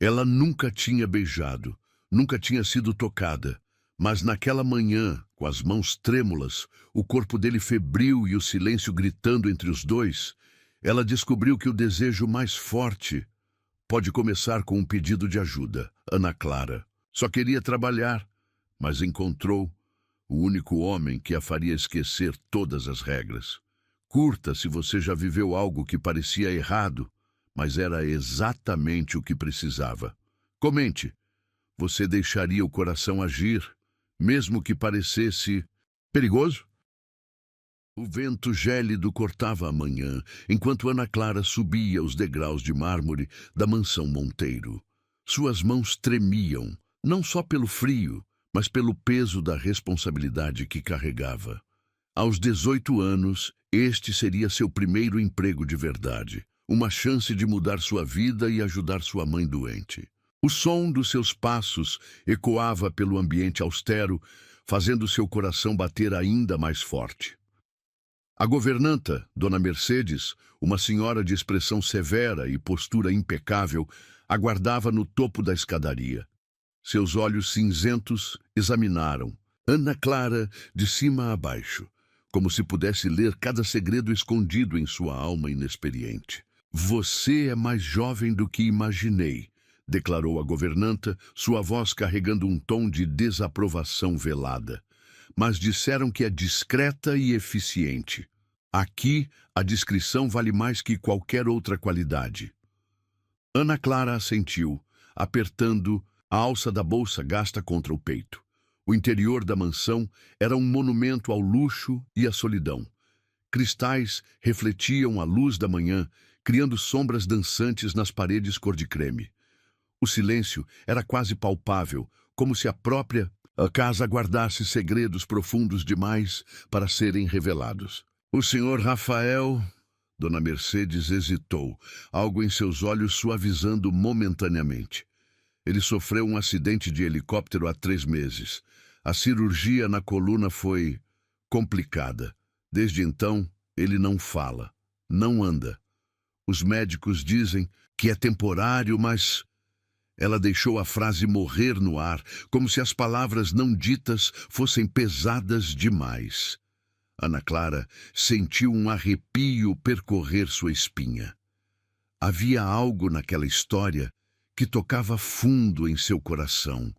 Ela nunca tinha beijado, nunca tinha sido tocada, mas naquela manhã, com as mãos trêmulas, o corpo dele febril e o silêncio gritando entre os dois, ela descobriu que o desejo mais forte pode começar com um pedido de ajuda. Ana Clara só queria trabalhar, mas encontrou o único homem que a faria esquecer todas as regras. Curta se você já viveu algo que parecia errado, mas era exatamente o que precisava. Comente. Você deixaria o coração agir, mesmo que parecesse perigoso? O vento gélido cortava a manhã, enquanto Ana Clara subia os degraus de mármore da mansão Monteiro. Suas mãos tremiam, não só pelo frio, mas pelo peso da responsabilidade que carregava. Aos 18 anos, este seria seu primeiro emprego de verdade, uma chance de mudar sua vida e ajudar sua mãe doente. O som dos seus passos ecoava pelo ambiente austero, fazendo seu coração bater ainda mais forte. A governanta, Dona Mercedes, uma senhora de expressão severa e postura impecável, aguardava no topo da escadaria. Seus olhos cinzentos examinaram Ana Clara de cima a baixo, como se pudesse ler cada segredo escondido em sua alma inexperiente. Você é mais jovem do que imaginei, declarou a governanta, sua voz carregando um tom de desaprovação velada. Mas disseram que é discreta e eficiente. Aqui, a discrição vale mais que qualquer outra qualidade. Ana Clara assentiu, apertando a alça da bolsa gasta contra o peito. O interior da mansão era um monumento ao luxo e à solidão. Cristais refletiam a luz da manhã, criando sombras dançantes nas paredes cor de creme. O silêncio era quase palpável, como se a própria casa guardasse segredos profundos demais para serem revelados. O senhor Rafael... Dona Mercedes hesitou, algo em seus olhos suavizando momentaneamente. Ele sofreu um acidente de helicóptero há 3 meses. A cirurgia na coluna foi complicada. Desde então, ele não fala, não anda. Os médicos dizem que é temporário, mas... Ela deixou a frase morrer no ar, como se as palavras não ditas fossem pesadas demais. Ana Clara sentiu um arrepio percorrer sua espinha. Havia algo naquela história que tocava fundo em seu coração.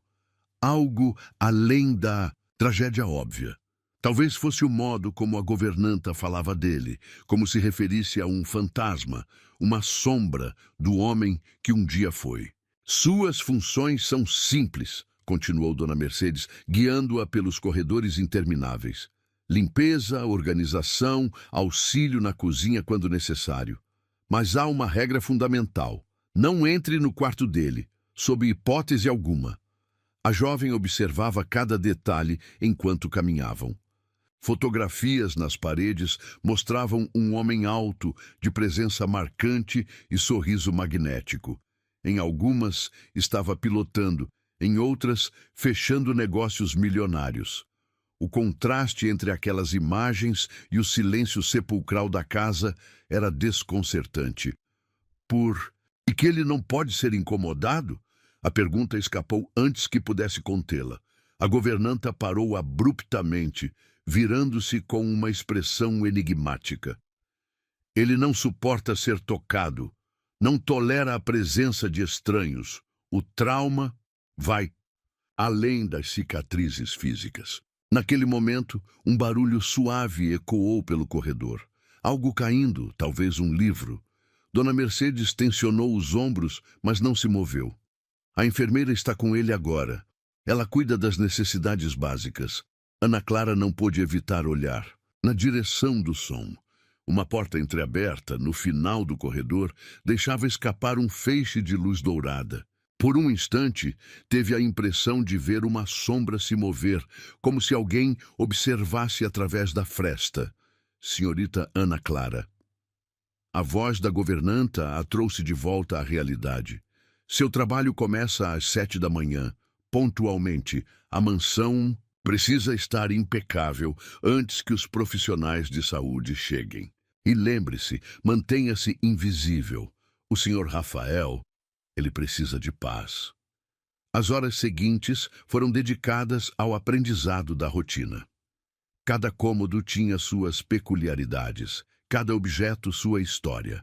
Algo além da tragédia óbvia. Talvez fosse o modo como a governanta falava dele, como se referisse a um fantasma, uma sombra do homem que um dia foi. Suas funções são simples, continuou Dona Mercedes, guiando-a pelos corredores intermináveis. Limpeza, organização, auxílio na cozinha quando necessário. Mas há uma regra fundamental. Não entre no quarto dele, sob hipótese alguma. A jovem observava cada detalhe enquanto caminhavam. Fotografias nas paredes mostravam um homem alto, de presença marcante e sorriso magnético. Em algumas, estava pilotando, em outras, fechando negócios milionários. O contraste entre aquelas imagens e o silêncio sepulcral da casa era desconcertante. E que ele não pode ser incomodado? A pergunta escapou antes que pudesse contê-la. A governanta parou abruptamente, virando-se com uma expressão enigmática. Ele não suporta ser tocado. Não tolera a presença de estranhos. O trauma vai além das cicatrizes físicas. Naquele momento, um barulho suave ecoou pelo corredor. Algo caindo, talvez um livro. Dona Mercedes tensionou os ombros, mas não se moveu. A enfermeira está com ele agora. Ela cuida das necessidades básicas. Ana Clara não pôde evitar olhar na direção do som. Uma porta entreaberta, no final do corredor, deixava escapar um feixe de luz dourada. Por um instante, teve a impressão de ver uma sombra se mover, como se alguém observasse através da fresta. Senhorita Ana Clara. A voz da governanta a trouxe de volta à realidade. Seu trabalho começa às 7 da manhã. Pontualmente, a mansão precisa estar impecável antes que os profissionais de saúde cheguem. E lembre-se, mantenha-se invisível. O senhor Rafael Ele precisa de paz. As horas seguintes foram dedicadas ao aprendizado da rotina. Cada cômodo tinha suas peculiaridades, cada objeto sua história.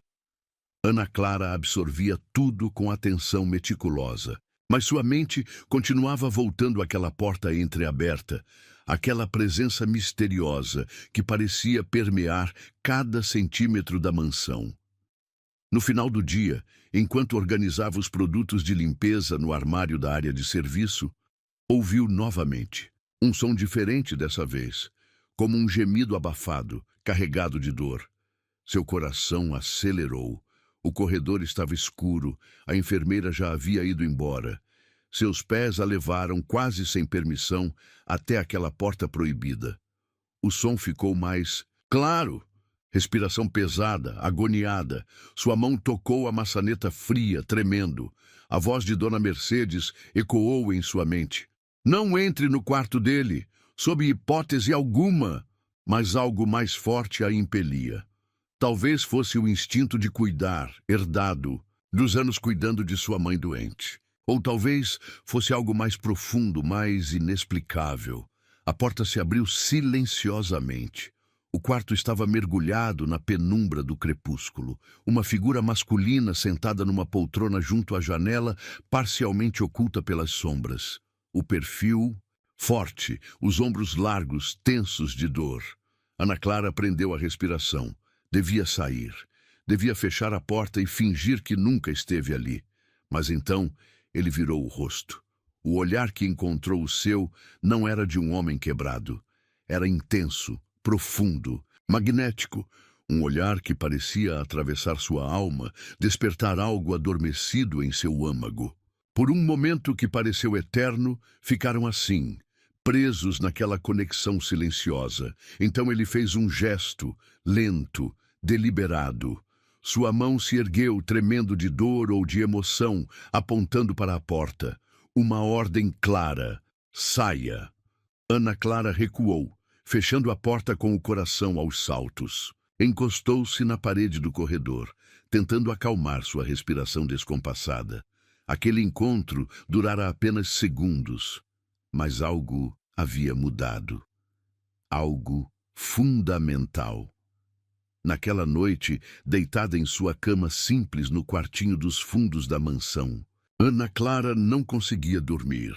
Ana Clara absorvia tudo com atenção meticulosa, mas sua mente continuava voltando àquela porta entreaberta, aquela presença misteriosa que parecia permear cada centímetro da mansão. No final do dia, enquanto organizava os produtos de limpeza no armário da área de serviço, ouviu novamente um som diferente dessa vez, como um gemido abafado, carregado de dor. Seu coração acelerou. O corredor estava escuro, a enfermeira já havia ido embora. Seus pés a levaram, quase sem permissão, até aquela porta proibida. O som ficou mais claro. Respiração pesada, agoniada. Sua mão tocou a maçaneta fria, tremendo. A voz de Dona Mercedes ecoou em sua mente. Não entre no quarto dele, sob hipótese alguma. Mas algo mais forte a impelia. Talvez fosse o instinto de cuidar, herdado, dos anos cuidando de sua mãe doente. Ou talvez fosse algo mais profundo, mais inexplicável. A porta se abriu silenciosamente. O quarto estava mergulhado na penumbra do crepúsculo. Uma figura masculina sentada numa poltrona junto à janela, parcialmente oculta pelas sombras. O perfil forte, os ombros largos, tensos de dor. Ana Clara prendeu a respiração. Devia sair. Devia fechar a porta e fingir que nunca esteve ali. Mas então ele virou o rosto. O olhar que encontrou o seu não era de um homem quebrado. Era intenso, profundo, magnético, um olhar que parecia atravessar sua alma, despertar algo adormecido em seu âmago. Por um momento que pareceu eterno, ficaram assim, presos naquela conexão silenciosa. Então ele fez um gesto, lento, deliberado. Sua mão se ergueu, tremendo de dor ou de emoção, apontando para a porta. Uma ordem clara: saia. Ana Clara recuou, fechando a porta com o coração aos saltos. Encostou-se na parede do corredor, tentando acalmar sua respiração descompassada. Aquele encontro durara apenas segundos, mas algo havia mudado. Algo fundamental. Naquela noite, deitada em sua cama simples no quartinho dos fundos da mansão, Ana Clara não conseguia dormir.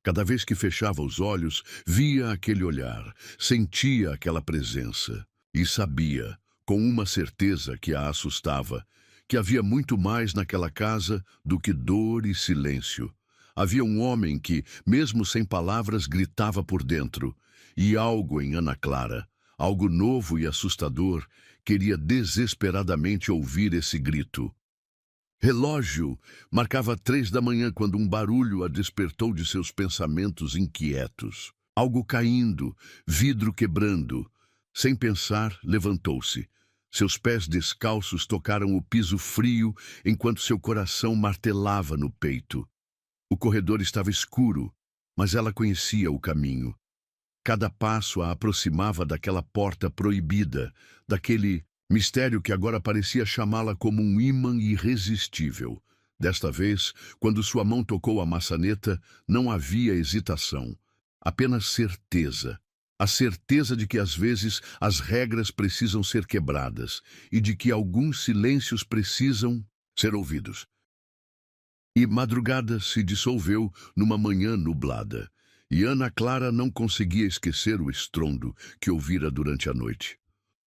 Cada vez que fechava os olhos, via aquele olhar, sentia aquela presença e sabia, com uma certeza que a assustava, que havia muito mais naquela casa do que dor e silêncio. Havia um homem que, mesmo sem palavras, gritava por dentro, e algo em Ana Clara, algo novo e assustador, queria desesperadamente ouvir esse grito. Relógio marcava 3 da manhã quando um barulho a despertou de seus pensamentos inquietos. Algo caindo, vidro quebrando. Sem pensar, levantou-se. Seus pés descalços tocaram o piso frio enquanto seu coração martelava no peito. O corredor estava escuro, mas ela conhecia o caminho. Cada passo a aproximava daquela porta proibida, daquele mistério que agora parecia chamá-la como um ímã irresistível. Desta vez, quando sua mão tocou a maçaneta, não havia hesitação, apenas certeza. A certeza de que às vezes as regras precisam ser quebradas e de que alguns silêncios precisam ser ouvidos. E madrugada se dissolveu numa manhã nublada, e Ana Clara não conseguia esquecer o estrondo que ouvira durante a noite.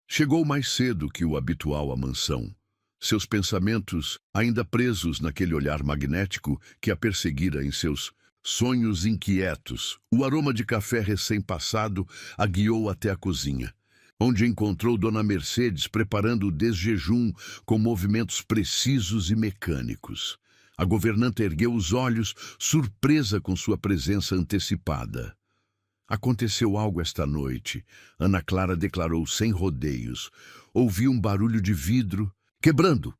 Chegou mais cedo que o habitual à mansão, seus pensamentos ainda presos naquele olhar magnético que a perseguira em seus sonhos inquietos. O aroma de café recém-passado a guiou até a cozinha, onde encontrou Dona Mercedes preparando o desjejum com movimentos precisos e mecânicos. A governanta ergueu os olhos, surpresa com sua presença antecipada. Aconteceu algo esta noite, Ana Clara declarou sem rodeios. Ouviu um barulho de vidro quebrando.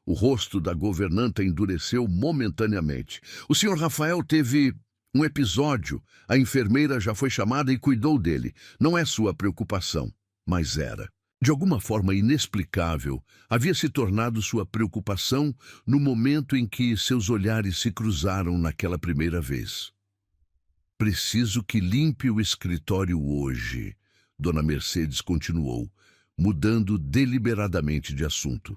O rosto da governanta endureceu momentaneamente. O senhor Rafael teve um episódio. A enfermeira já foi chamada e cuidou dele. Não é sua preocupação, mas era. De alguma forma inexplicável, havia se tornado sua preocupação no momento em que seus olhares se cruzaram naquela primeira vez. Preciso que limpe o escritório hoje, Dona Mercedes continuou, mudando deliberadamente de assunto.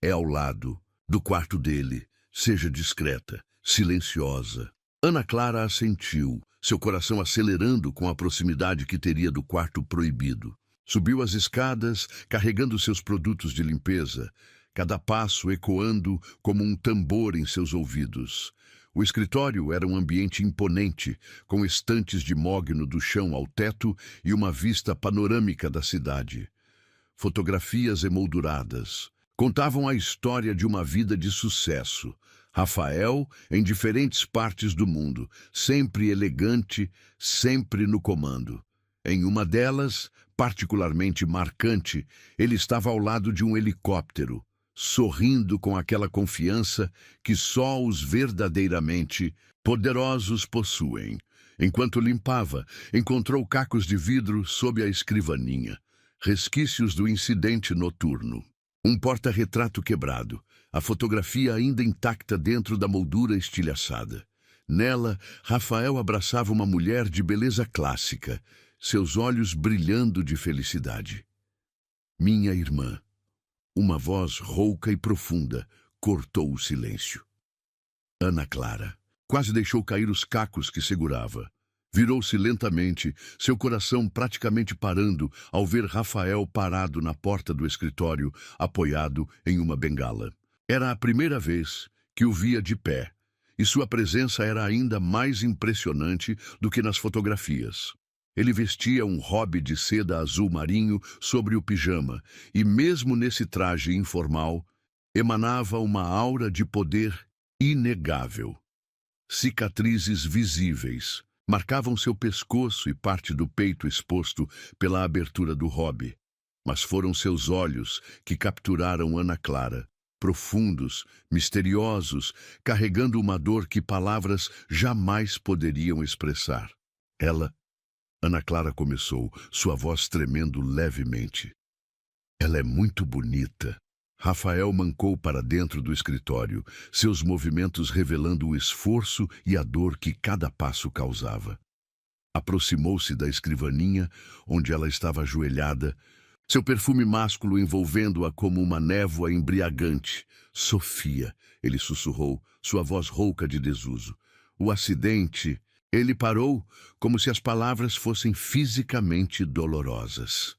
É ao lado do quarto dele. Seja discreta, silenciosa. Ana Clara assentiu, seu coração acelerando com a proximidade que teria do quarto proibido. Subiu as escadas, carregando seus produtos de limpeza, cada passo ecoando como um tambor em seus ouvidos. O escritório era um ambiente imponente, com estantes de mogno do chão ao teto e uma vista panorâmica da cidade. Fotografias emolduradas contavam a história de uma vida de sucesso. Rafael, em diferentes partes do mundo, sempre elegante, sempre no comando. Em uma delas, particularmente marcante, ele estava ao lado de um helicóptero, sorrindo com aquela confiança que só os verdadeiramente poderosos possuem. Enquanto limpava, encontrou cacos de vidro sob a escrivaninha, resquícios do incidente noturno. Um porta-retrato quebrado, a fotografia ainda intacta dentro da moldura estilhaçada. Nela, Rafael abraçava uma mulher de beleza clássica, seus olhos brilhando de felicidade. Minha irmã. Uma voz rouca e profunda cortou o silêncio. Ana Clara quase deixou cair os cacos que segurava. Virou-se lentamente, seu coração praticamente parando ao ver Rafael parado na porta do escritório, apoiado em uma bengala. Era a primeira vez que o via de pé, e sua presença era ainda mais impressionante do que nas fotografias. Ele vestia um hobby de seda azul marinho sobre o pijama, e mesmo nesse traje informal, emanava uma aura de poder inegável. Cicatrizes visíveis marcavam seu pescoço e parte do peito exposto pela abertura do hobby. Mas foram seus olhos que capturaram Ana Clara, profundos, misteriosos, carregando uma dor que palavras jamais poderiam expressar. Ana Clara começou, sua voz tremendo levemente. Ela é muito bonita. Rafael mancou para dentro do escritório, seus movimentos revelando o esforço e a dor que cada passo causava. Aproximou-se da escrivaninha, onde ela estava ajoelhada, seu perfume másculo envolvendo-a como uma névoa embriagante. Sofia, ele sussurrou, sua voz rouca de desuso. O acidente... Ele parou, como se as palavras fossem fisicamente dolorosas.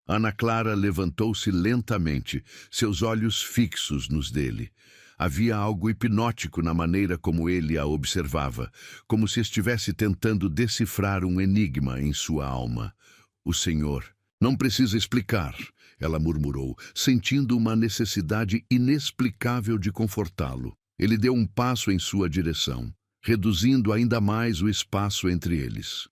Ana Clara levantou-se lentamente, seus olhos fixos nos dele. Havia algo hipnótico na maneira como ele a observava, como se estivesse tentando decifrar um enigma em sua alma. O senhor não precisa explicar, ela murmurou, sentindo uma necessidade inexplicável de confortá-lo. Ele deu um passo em sua direção, reduzindo ainda mais o espaço entre eles.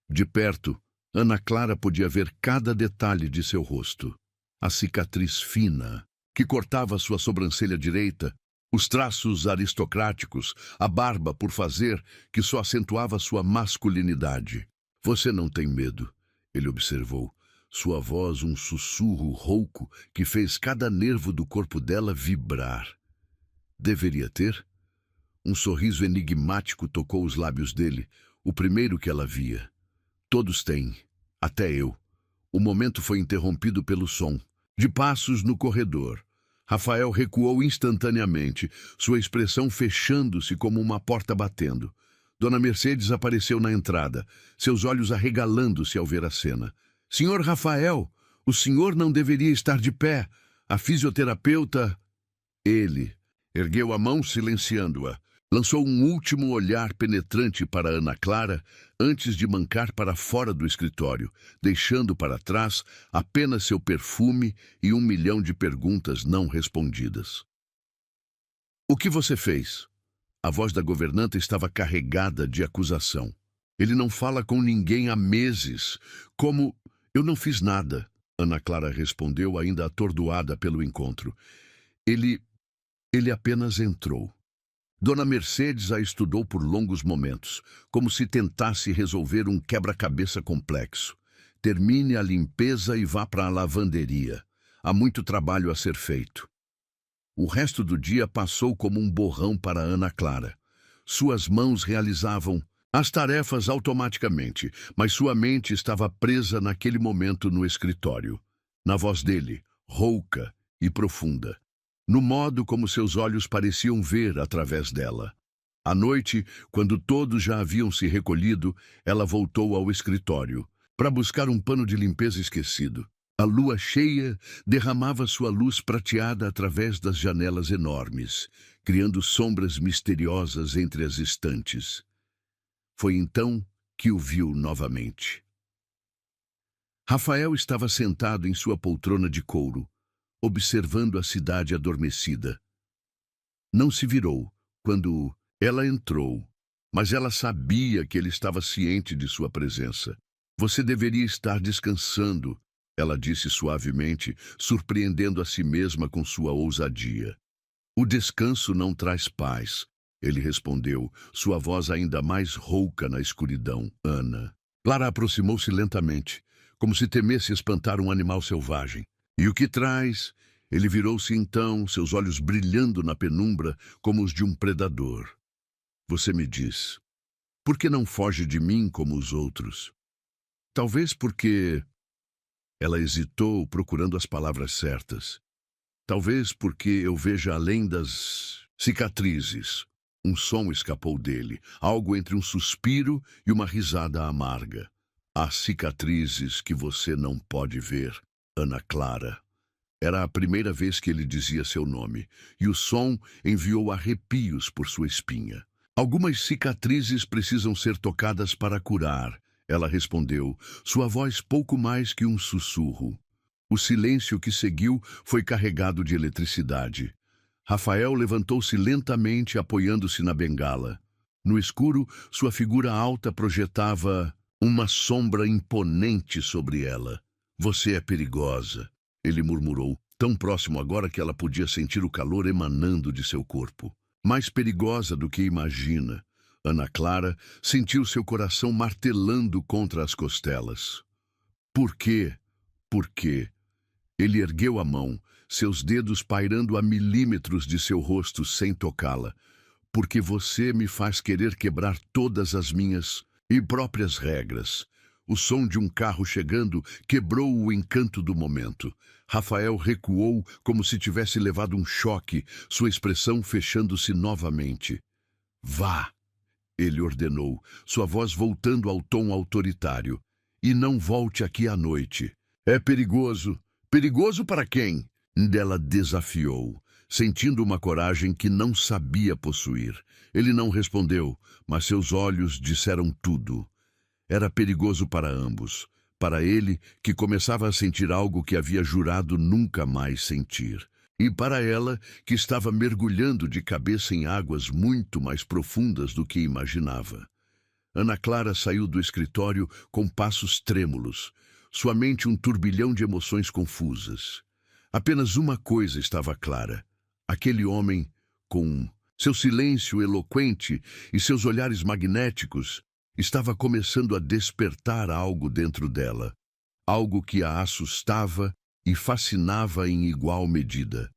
De perto, Ana Clara podia ver cada detalhe de seu rosto. A cicatriz fina, que cortava sua sobrancelha direita, os traços aristocráticos, a barba por fazer, que só acentuava sua masculinidade. Você não tem medo, ele observou, sua voz um sussurro rouco que fez cada nervo do corpo dela vibrar. Deveria ter? Um sorriso enigmático tocou os lábios dele, o primeiro que ela via. Todos têm, até eu. O momento foi interrompido pelo som, de passos no corredor. Rafael recuou instantaneamente, sua expressão fechando-se como uma porta batendo. Dona Mercedes apareceu na entrada, seus olhos arregalando-se ao ver a cena. Senhor Rafael, o senhor não deveria estar de pé. A fisioterapeuta... Ele ergueu a mão silenciando-a. Lançou um último olhar penetrante para Ana Clara antes de mancar para fora do escritório, deixando para trás apenas seu perfume e 1 milhão de perguntas não respondidas. O que você fez? A voz da governanta estava carregada de acusação. Ele não fala com ninguém há meses. Como... Eu não fiz nada, Ana Clara respondeu, ainda atordoada pelo encontro. Ele apenas entrou. Dona Mercedes a estudou por longos momentos, como se tentasse resolver um quebra-cabeça complexo. termine a limpeza e vá para a lavanderia. Há muito trabalho a ser feito. O resto do dia passou como um borrão para Ana Clara. Suas mãos realizavam as tarefas automaticamente, mas sua mente estava presa naquele momento no escritório. Na voz dele, rouca e profunda. No modo como seus olhos pareciam ver através dela. À noite, quando todos já haviam se recolhido, ela voltou ao escritório para buscar um pano de limpeza esquecido. A lua cheia derramava sua luz prateada através das janelas enormes, criando sombras misteriosas entre as estantes. Foi então que o viu novamente. Rafael estava sentado em sua poltrona de couro, observando a cidade adormecida. Não se virou quando ela entrou, mas ela sabia que ele estava ciente de sua presença. Você deveria estar descansando, ela disse suavemente, surpreendendo a si mesma com sua ousadia. O descanso não traz paz, ele respondeu, sua voz ainda mais rouca na escuridão. Ana. Clara aproximou-se lentamente, como se temesse espantar um animal selvagem. E o que traz? Ele virou-se então, seus olhos brilhando na penumbra como os de um predador. Você me diz, por que não foge de mim como os outros? Talvez porque... Ela hesitou, procurando as palavras certas. Talvez porque eu veja além das cicatrizes. Um som escapou dele, algo entre um suspiro e uma risada amarga. Há cicatrizes que você não pode ver, Ana Clara. Era a primeira vez que ele dizia seu nome, e o som enviou arrepios por sua espinha. Algumas cicatrizes precisam ser tocadas para curar, ela respondeu, sua voz pouco mais que um sussurro. O silêncio que seguiu foi carregado de eletricidade. Rafael levantou-se lentamente, apoiando-se na bengala. No escuro, sua figura alta projetava uma sombra imponente sobre ela. Você é perigosa, ele murmurou, tão próximo agora que ela podia sentir o calor emanando de seu corpo. Mais perigosa do que imagina. Ana Clara sentiu seu coração martelando contra as costelas. Por quê? Por quê? Ele ergueu a mão, seus dedos pairando a milímetros de seu rosto sem tocá-la. Porque você me faz querer quebrar todas as minhas e próprias regras. O som de um carro chegando quebrou o encanto do momento. Rafael recuou como se tivesse levado um choque, sua expressão fechando-se novamente. Vá! Ele ordenou, sua voz voltando ao tom autoritário. E não volte aqui à noite. É perigoso. Perigoso para quem? Ela desafiou, sentindo uma coragem que não sabia possuir. Ele não respondeu, mas seus olhos disseram tudo. Era perigoso para ambos. Para ele, que começava a sentir algo que havia jurado nunca mais sentir. E para ela, que estava mergulhando de cabeça em águas muito mais profundas do que imaginava. Ana Clara saiu do escritório com passos trêmulos, sua mente um turbilhão de emoções confusas. Apenas uma coisa estava clara. Aquele homem, com seu silêncio eloquente e seus olhares magnéticos, estava começando a despertar algo dentro dela. Algo que a assustava e fascinava em igual medida.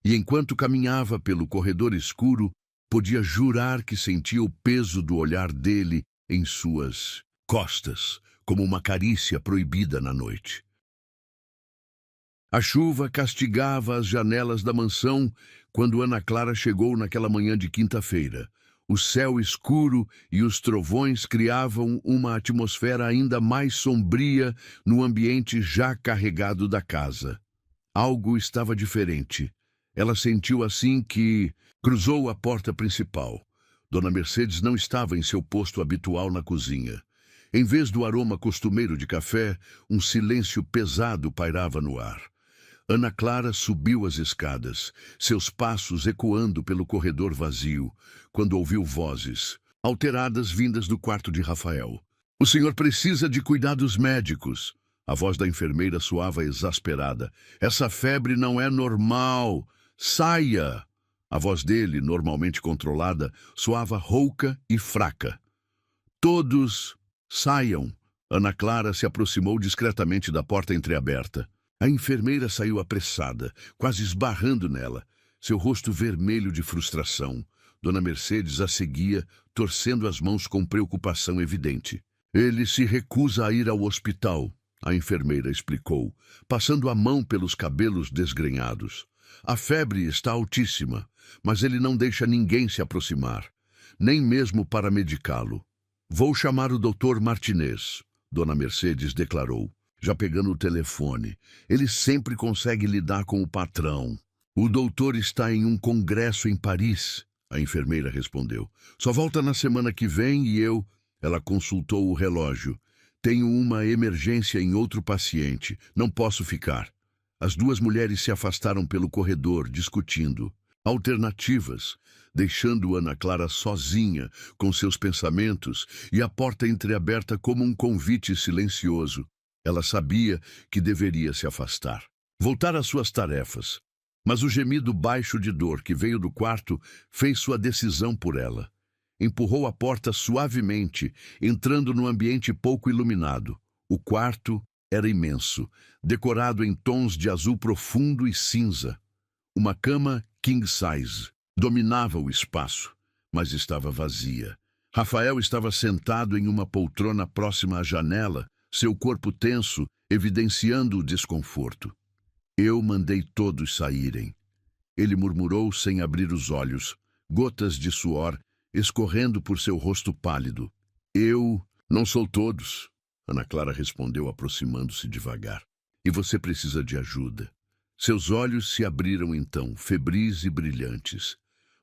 E enquanto caminhava pelo corredor escuro, podia jurar que sentia o peso do olhar dele em suas costas, como uma carícia proibida na noite. A chuva castigava as janelas da mansão quando Ana Clara chegou naquela manhã de quinta-feira. O céu escuro e os trovões criavam uma atmosfera ainda mais sombria no ambiente já carregado da casa. Algo estava diferente. Ela sentiu assim que cruzou a porta principal. Dona Mercedes não estava em seu posto habitual na cozinha. Em vez do aroma costumeiro de café, um silêncio pesado pairava no ar. Ana Clara subiu as escadas, seus passos ecoando pelo corredor vazio, quando ouviu vozes, alteradas vindas do quarto de Rafael. O senhor precisa de cuidados médicos. A voz da enfermeira soava exasperada. Essa febre não é normal. Saia! A voz dele, normalmente controlada, soava rouca e fraca. Todos saiam, Ana Clara se aproximou discretamente da porta entreaberta. A enfermeira saiu apressada, quase esbarrando nela, seu rosto vermelho de frustração. Dona Mercedes a seguia, torcendo as mãos com preocupação evidente. Ele se recusa a ir ao hospital, a enfermeira explicou, passando a mão pelos cabelos desgrenhados. A febre está altíssima, mas ele não deixa ninguém se aproximar, nem mesmo para medicá-lo. Vou chamar o doutor Martinez, Dona Mercedes declarou, já pegando o telefone. Ele sempre consegue lidar com o patrão. O doutor está em um congresso em Paris, a enfermeira respondeu. Só volta na semana que vem e eu... Ela consultou o relógio. Tenho uma emergência em outro paciente. Não posso ficar. As duas mulheres se afastaram pelo corredor, discutindo alternativas, deixando Ana Clara sozinha com seus pensamentos e a porta entreaberta como um convite silencioso. Ela sabia que deveria se afastar, voltar às suas tarefas. Mas o gemido baixo de dor que veio do quarto fez sua decisão por ela. Empurrou a porta suavemente, entrando no ambiente pouco iluminado. O quarto era imenso, decorado em tons de azul profundo e cinza. Uma cama king size dominava o espaço, mas estava vazia. Rafael estava sentado em uma poltrona próxima à janela, seu corpo tenso, evidenciando o desconforto. Eu mandei todos saírem. Ele murmurou sem abrir os olhos, gotas de suor escorrendo por seu rosto pálido. Eu não sou todos, Ana Clara respondeu aproximando-se devagar. E você precisa de ajuda. Seus olhos se abriram então, febris e brilhantes.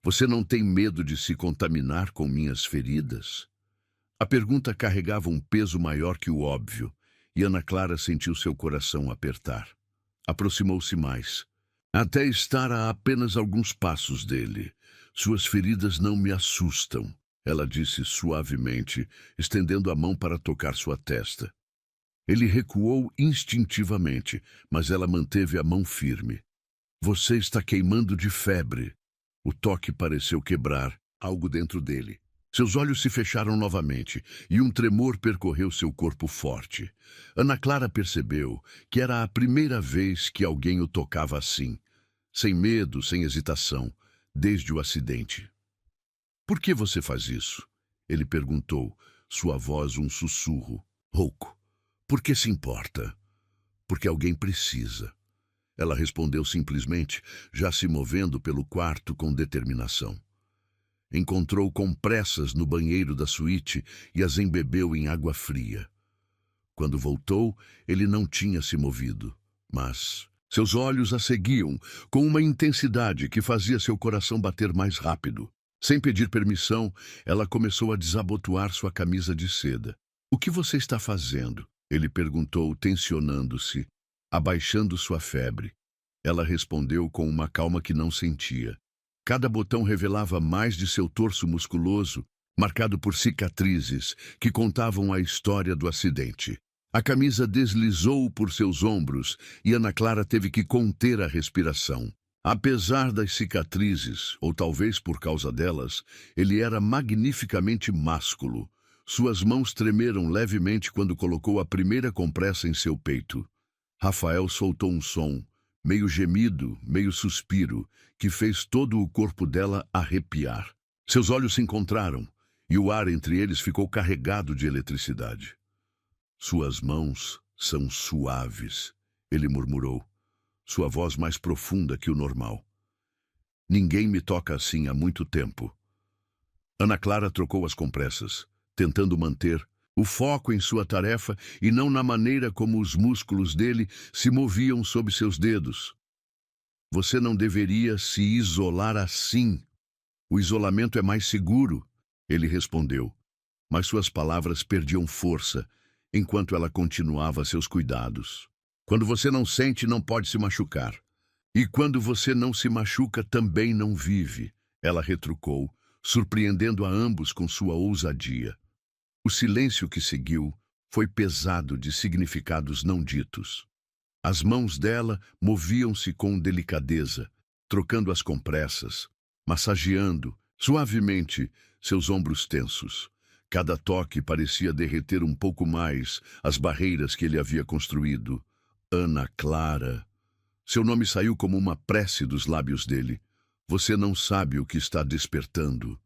Você não tem medo de se contaminar com minhas feridas? A pergunta carregava um peso maior que o óbvio, e Ana Clara sentiu seu coração apertar. Aproximou-se mais, até estar a apenas alguns passos dele. Suas feridas não me assustam, ela disse suavemente, estendendo a mão para tocar sua testa. Ele recuou instintivamente, mas ela manteve a mão firme. Você está queimando de febre. O toque pareceu quebrar algo dentro dele. Seus olhos se fecharam novamente e um tremor percorreu seu corpo forte. Ana Clara percebeu que era a primeira vez que alguém o tocava assim, sem medo, sem hesitação, desde o acidente. Por que você faz isso? Ele perguntou, sua voz um sussurro, rouco. Por que se importa? Porque alguém precisa. Ela respondeu simplesmente, já se movendo pelo quarto com determinação. Encontrou compressas no banheiro da suíte e as embebeu em água fria. Quando voltou, ele não tinha se movido, mas seus olhos a seguiam com uma intensidade que fazia seu coração bater mais rápido. Sem pedir permissão, ela começou a desabotoar sua camisa de seda. O que você está fazendo? Ele perguntou, tensionando-se, abaixando sua febre. Ela respondeu com uma calma que não sentia. Cada botão revelava mais de seu torso musculoso, marcado por cicatrizes que contavam a história do acidente. A camisa deslizou por seus ombros e Ana Clara teve que conter a respiração. Apesar das cicatrizes, ou talvez por causa delas, ele era magnificamente másculo. Suas mãos tremeram levemente quando colocou a primeira compressa em seu peito. Rafael soltou um som, meio gemido, meio suspiro, que fez todo o corpo dela arrepiar. Seus olhos se encontraram, e o ar entre eles ficou carregado de eletricidade. Suas mãos são suaves, ele murmurou, sua voz mais profunda que o normal. Ninguém me toca assim há muito tempo. Ana Clara trocou as compressas, tentando manter o foco em sua tarefa e não na maneira como os músculos dele se moviam sob seus dedos. Você não deveria se isolar assim. O isolamento é mais seguro, ele respondeu, mas suas palavras perdiam força enquanto ela continuava seus cuidados. Quando você não sente, não pode se machucar. E quando você não se machuca, também não vive, ela retrucou, surpreendendo a ambos com sua ousadia. O silêncio que seguiu foi pesado de significados não ditos. As mãos dela moviam-se com delicadeza, trocando as compressas, massageando suavemente seus ombros tensos. Cada toque parecia derreter um pouco mais as barreiras que ele havia construído. Ana Clara. Seu nome saiu como uma prece dos lábios dele. Você não sabe o que está despertando.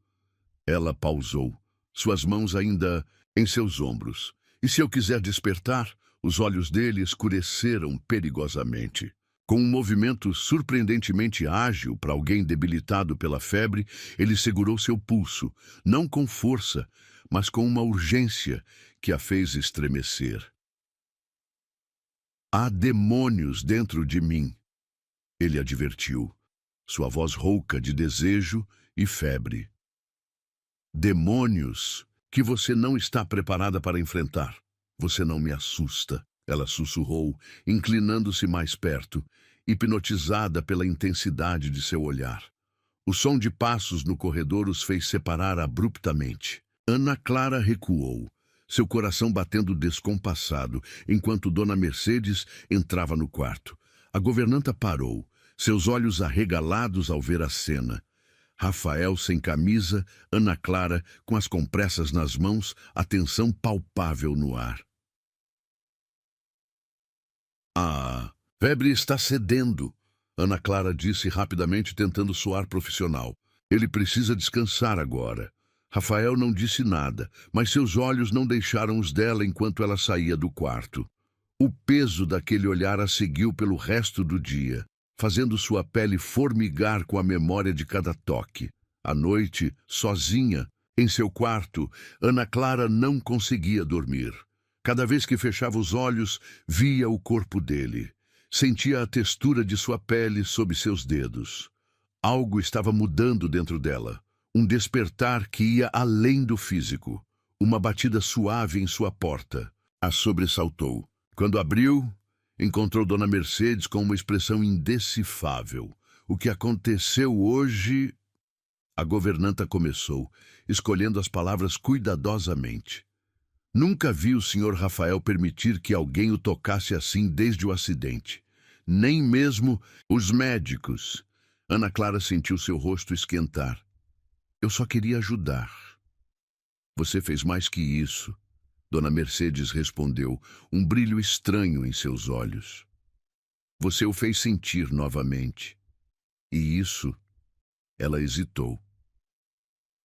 Ela pausou, suas mãos ainda em seus ombros. E se eu quiser despertar? Os olhos dele escureceram perigosamente. Com um movimento surpreendentemente ágil para alguém debilitado pela febre, ele segurou seu pulso, não com força, mas com uma urgência que a fez estremecer. Há demônios dentro de mim, ele advertiu, sua voz rouca de desejo e febre. Demônios que você não está preparada para enfrentar. Você não me assusta, ela sussurrou, inclinando-se mais perto, hipnotizada pela intensidade de seu olhar. O som de passos no corredor os fez separar abruptamente. Ana Clara recuou, seu coração batendo descompassado, enquanto Dona Mercedes entrava no quarto. A governanta parou, seus olhos arregalados ao ver a cena. Rafael sem camisa, Ana Clara com as compressas nas mãos, a tensão palpável no ar. A febre está cedendo, Ana Clara disse rapidamente, tentando soar profissional. Ele precisa descansar agora. Rafael não disse nada, mas seus olhos não deixaram os dela enquanto ela saía do quarto. O peso daquele olhar a seguiu pelo resto do dia, fazendo sua pele formigar com a memória de cada toque. À noite, sozinha, em seu quarto, Ana Clara não conseguia dormir. Cada vez que fechava os olhos, via o corpo dele. Sentia a textura de sua pele sob seus dedos. Algo estava mudando dentro dela. Um despertar que ia além do físico. Uma batida suave em sua porta. A sobressaltou. Quando abriu, encontrou Dona Mercedes com uma expressão indecifável. O que aconteceu hoje? A governanta começou, escolhendo as palavras cuidadosamente. Nunca vi o Sr. Rafael permitir que alguém o tocasse assim desde o acidente. Nem mesmo os médicos. Ana Clara sentiu seu rosto esquentar. Eu só queria ajudar. Você fez mais que isso. Dona Mercedes respondeu, um brilho estranho em seus olhos. Você o fez sentir novamente. E isso, ela hesitou.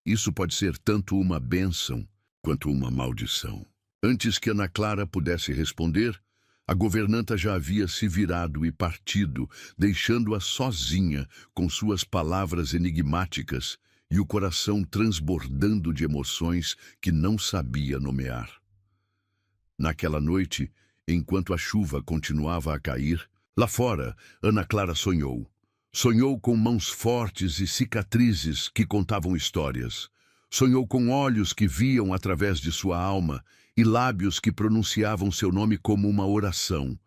Isso pode ser tanto uma bênção quanto uma maldição. Antes que Ana Clara pudesse responder, a governanta já havia se virado e partido, deixando-a sozinha com suas palavras enigmáticas e o coração transbordando de emoções que não sabia nomear. Naquela noite, enquanto a chuva continuava a cair, lá fora, Ana Clara sonhou. Sonhou com mãos fortes e cicatrizes que contavam histórias. Sonhou com olhos que viam através de sua alma e lábios que pronunciavam seu nome como uma oração.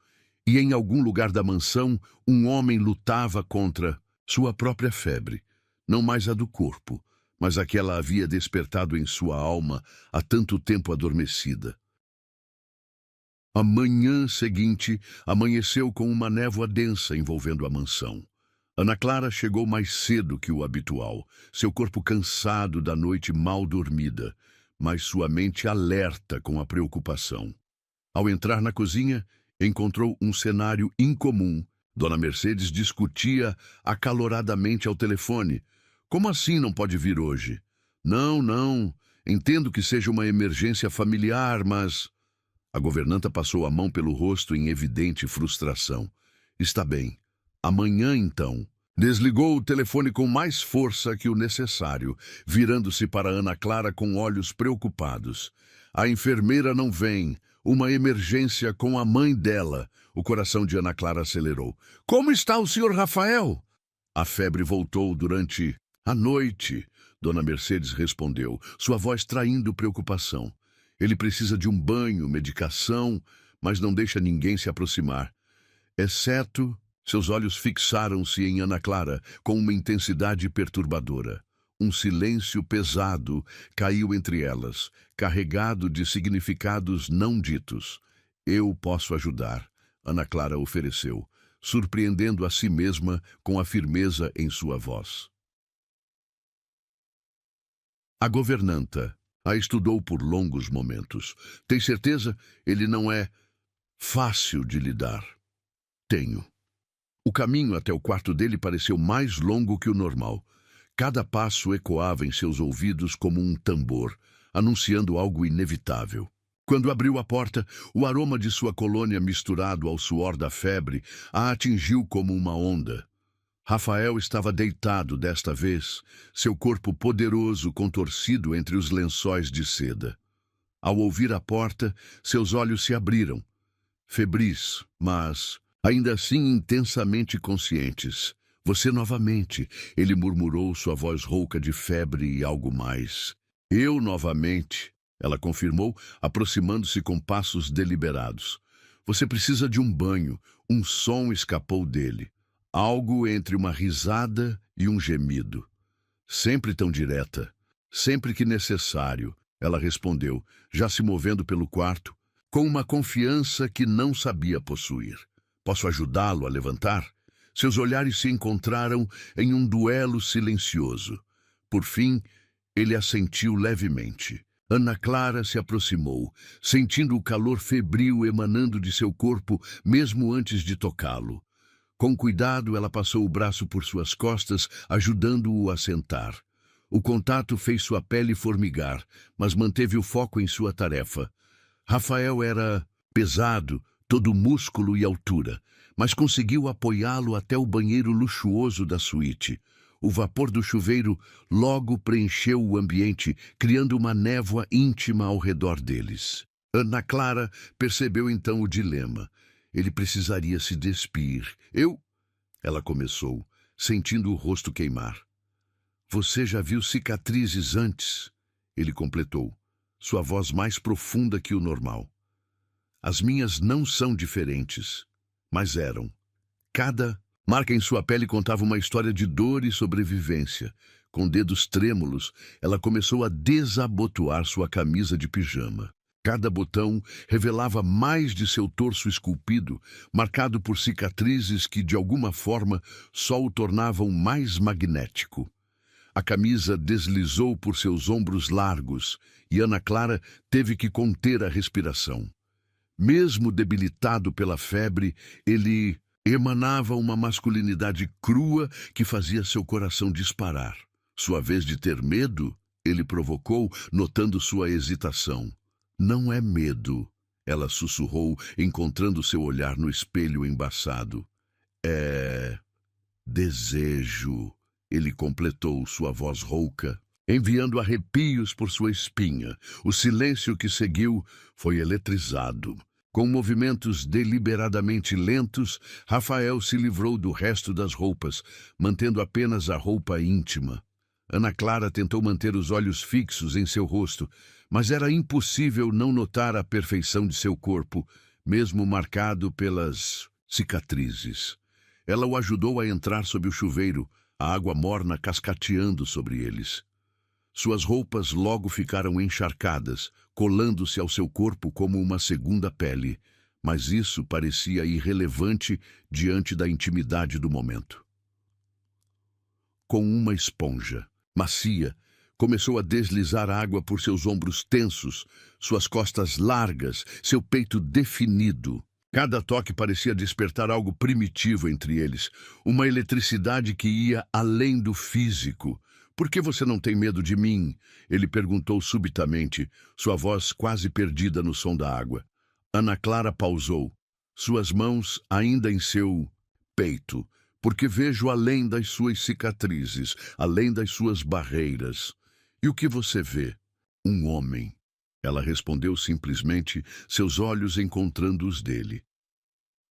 E em algum lugar da mansão, um homem lutava contra sua própria febre, não mais a do corpo, mas a que ela havia despertado em sua alma há tanto tempo adormecida. A manhã seguinte amanheceu com uma névoa densa envolvendo a mansão. Ana Clara chegou mais cedo que o habitual, seu corpo cansado da noite mal dormida, mas sua mente alerta com a preocupação. Ao entrar na cozinha, encontrou um cenário incomum. Dona Mercedes discutia acaloradamente ao telefone. Como assim não pode vir hoje? Não. Entendo que seja uma emergência familiar, mas... A governanta passou a mão pelo rosto em evidente frustração. Está bem. Amanhã, então. Desligou o telefone com mais força que o necessário, virando-se para Ana Clara com olhos preocupados. A enfermeira não vem. Uma emergência com a mãe dela. O coração de Ana Clara acelerou. Como está o Sr. Rafael? A febre voltou durante a noite. Dona Mercedes respondeu, sua voz traindo preocupação. Ele precisa de um banho, medicação, mas não deixa ninguém se aproximar. Exceto... Seus olhos fixaram-se em Ana Clara com uma intensidade perturbadora. Um silêncio pesado caiu entre elas, carregado de significados não ditos. Eu posso ajudar, Ana Clara ofereceu, surpreendendo a si mesma com a firmeza em sua voz. A governanta. A estudou por longos momentos. Tem certeza? Ele não é fácil de lidar. Tenho. O caminho até o quarto dele pareceu mais longo que o normal. Cada passo ecoava em seus ouvidos como um tambor, anunciando algo inevitável. Quando abriu a porta, o aroma de sua colônia misturado ao suor da febre a atingiu como uma onda. Rafael estava deitado desta vez, seu corpo poderoso contorcido entre os lençóis de seda. Ao ouvir a porta, seus olhos se abriram, febris, mas ainda assim intensamente conscientes. Você novamente, ele murmurou, sua voz rouca de febre e algo mais. Eu novamente, ela confirmou, aproximando-se com passos deliberados. Você precisa de um banho. Um som escapou dele. Algo entre uma risada e um gemido. Sempre tão direta. Sempre que necessário, ela respondeu, já se movendo pelo quarto, com uma confiança que não sabia possuir. Posso ajudá-lo a levantar? Seus olhares se encontraram em um duelo silencioso. Por fim, ele assentiu levemente. Ana Clara se aproximou, sentindo o calor febril emanando de seu corpo mesmo antes de tocá-lo. Com cuidado, ela passou o braço por suas costas, ajudando-o a sentar. O contato fez sua pele formigar, mas manteve o foco em sua tarefa. Rafael era pesado, todo músculo e altura, mas conseguiu apoiá-lo até o banheiro luxuoso da suíte. O vapor do chuveiro logo preencheu o ambiente, criando uma névoa íntima ao redor deles. Ana Clara percebeu então o dilema. Ele precisaria se despir. Ela começou, sentindo o rosto queimar. Você já viu cicatrizes antes? Ele completou, sua voz mais profunda que o normal. As minhas não são diferentes, mas eram. Cada marca em sua pele contava uma história de dor e sobrevivência. Com dedos trêmulos, ela começou a desabotoar sua camisa de pijama. Cada botão revelava mais de seu torso esculpido, marcado por cicatrizes que, de alguma forma, só o tornavam mais magnético. A camisa deslizou por seus ombros largos e Ana Clara teve que conter a respiração. Mesmo debilitado pela febre, ele emanava uma masculinidade crua que fazia seu coração disparar. Sua vez de ter medo, ele provocou, notando sua hesitação. Não é medo, ela sussurrou, encontrando seu olhar no espelho embaçado. É desejo, ele completou, sua voz rouca, enviando arrepios por sua espinha. O silêncio que seguiu foi eletrizado. Com movimentos deliberadamente lentos, Rafael se livrou do resto das roupas, mantendo apenas a roupa íntima. Ana Clara tentou manter os olhos fixos em seu rosto, mas era impossível não notar a perfeição de seu corpo, mesmo marcado pelas cicatrizes. Ela o ajudou a entrar sob o chuveiro, a água morna cascateando sobre eles. Suas roupas logo ficaram encharcadas, colando-se ao seu corpo como uma segunda pele, mas isso parecia irrelevante diante da intimidade do momento. Com uma esponja macia, começou a deslizar água por seus ombros tensos, suas costas largas, seu peito definido. Cada toque parecia despertar algo primitivo entre eles, uma eletricidade que ia além do físico. Por que você não tem medo de mim? Ele perguntou subitamente, sua voz quase perdida no som da água. Ana Clara pausou, suas mãos ainda em seu peito, porque vejo além das suas cicatrizes, além das suas barreiras. E o que você vê? Um homem. Ela respondeu simplesmente, seus olhos encontrando os dele.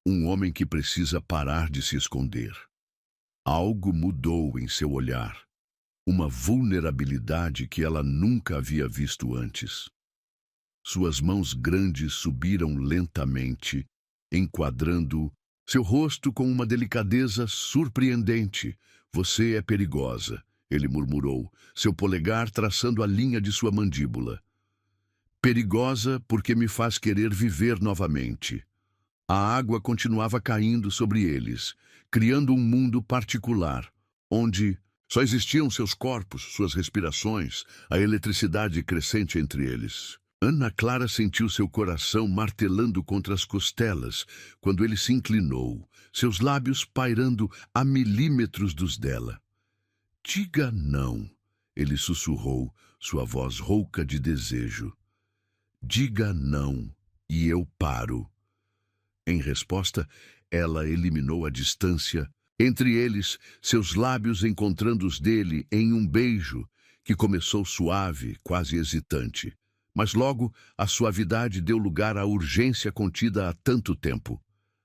Um homem que precisa parar de se esconder. Algo mudou em seu olhar. Uma vulnerabilidade que ela nunca havia visto antes. Suas mãos grandes subiram lentamente, enquadrando seu rosto com uma delicadeza surpreendente. Você é perigosa, ele murmurou, seu polegar traçando a linha de sua mandíbula. Perigosa porque me faz querer viver novamente. A água continuava caindo sobre eles, criando um mundo particular, onde Só existiam seus corpos, suas respirações, a eletricidade crescente entre eles. Ana Clara sentiu seu coração martelando contra as costelas quando ele se inclinou, seus lábios pairando a milímetros dos dela. Diga não, ele sussurrou, sua voz rouca de desejo. Diga não, e eu paro. Em resposta, ela eliminou a distância entre eles, seus lábios encontrando os dele em um beijo que começou suave, quase hesitante. Mas logo a suavidade deu lugar à urgência contida há tanto tempo.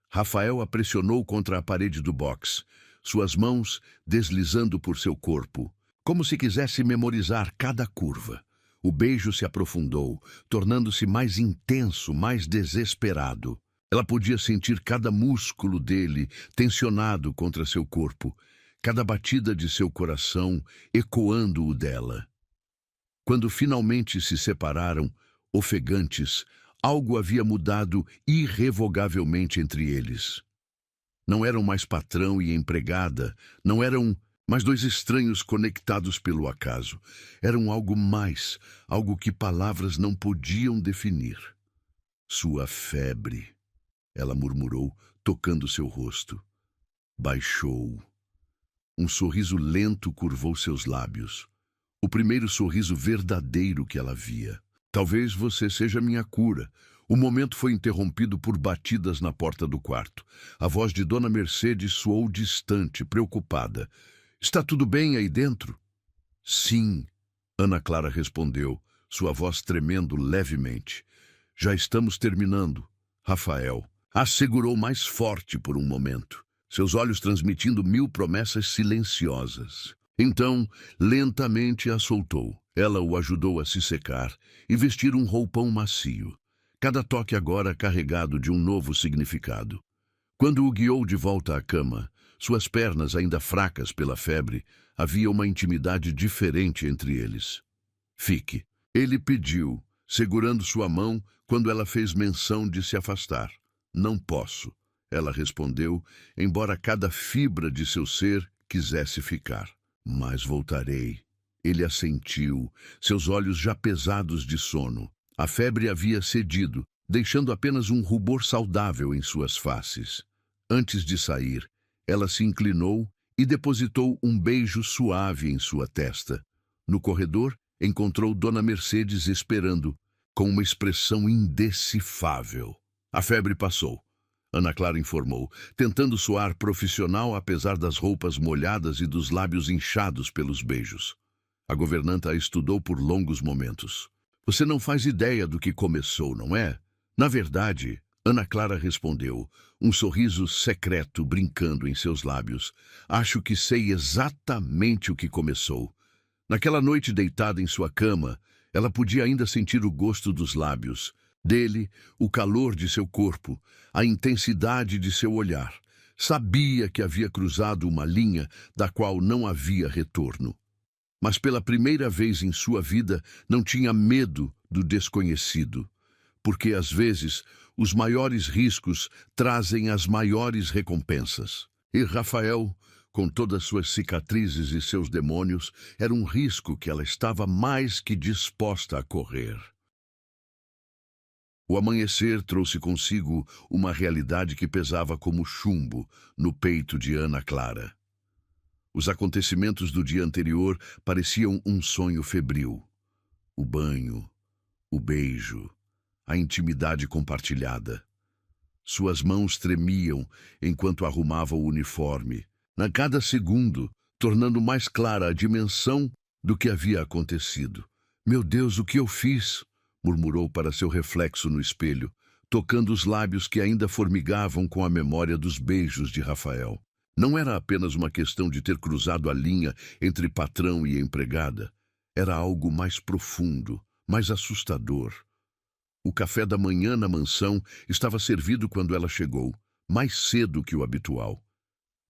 Rafael a pressionou contra a parede do box, suas mãos deslizando por seu corpo, como se quisesse memorizar cada curva. O beijo se aprofundou, tornando-se mais intenso, mais desesperado. Ela podia sentir cada músculo dele tensionado contra seu corpo, cada batida de seu coração ecoando o dela. Quando finalmente se separaram, ofegantes, algo havia mudado irrevogavelmente entre eles. Não eram mais patrão e empregada, não eram mais dois estranhos conectados pelo acaso. Eram algo mais, algo que palavras não podiam definir. Sua febre, ela murmurou, tocando seu rosto. Baixou. Um sorriso lento curvou seus lábios. O primeiro sorriso verdadeiro que ela via. Talvez você seja minha cura. O momento foi interrompido por batidas na porta do quarto. A voz de Dona Mercedes soou distante, preocupada. Está tudo bem aí dentro? Sim, Ana Clara respondeu, sua voz tremendo levemente. Já estamos terminando, Rafael. Assegurou mais forte por um momento, seus olhos transmitindo 1000 promessas silenciosas. Então, lentamente a soltou. Ela o ajudou a se secar e vestir um roupão macio. Cada toque agora carregado de um novo significado. Quando o guiou de volta à cama, suas pernas ainda fracas pela febre, havia uma intimidade diferente entre eles. Fique. Ele pediu, segurando sua mão quando ela fez menção de se afastar. Não posso, ela respondeu, embora cada fibra de seu ser quisesse ficar. Mas voltarei. Ele assentiu, seus olhos já pesados de sono. A febre havia cedido, deixando apenas um rubor saudável em suas faces. Antes de sair, ela se inclinou e depositou um beijo suave em sua testa. No corredor, encontrou Dona Mercedes esperando, com uma expressão indecifável. A febre passou, Ana Clara informou, tentando soar profissional apesar das roupas molhadas e dos lábios inchados pelos beijos. A governanta a estudou por longos momentos. Você não faz ideia do que começou, não é? Na verdade, Ana Clara respondeu, um sorriso secreto brincando em seus lábios. Acho que sei exatamente o que começou. Naquela noite deitada em sua cama, ela podia ainda sentir o gosto dos lábios, dele, o calor de seu corpo, a intensidade de seu olhar. Sabia que havia cruzado uma linha da qual não havia retorno. Mas pela primeira vez em sua vida não tinha medo do desconhecido, porque às vezes os maiores riscos trazem as maiores recompensas. E Rafael, com todas suas cicatrizes e seus demônios, era um risco que ela estava mais que disposta a correr. O amanhecer trouxe consigo uma realidade que pesava como chumbo no peito de Ana Clara. Os acontecimentos do dia anterior pareciam um sonho febril. O banho, o beijo, a intimidade compartilhada. Suas mãos tremiam enquanto arrumava o uniforme, a cada segundo, tornando mais clara a dimensão do que havia acontecido. Meu Deus, o que eu fiz? Murmurou para seu reflexo no espelho, tocando os lábios que ainda formigavam com a memória dos beijos de Rafael. Não era apenas uma questão de ter cruzado a linha entre patrão e empregada. Era algo mais profundo, mais assustador. O café da manhã na mansão estava servido quando ela chegou, mais cedo que o habitual.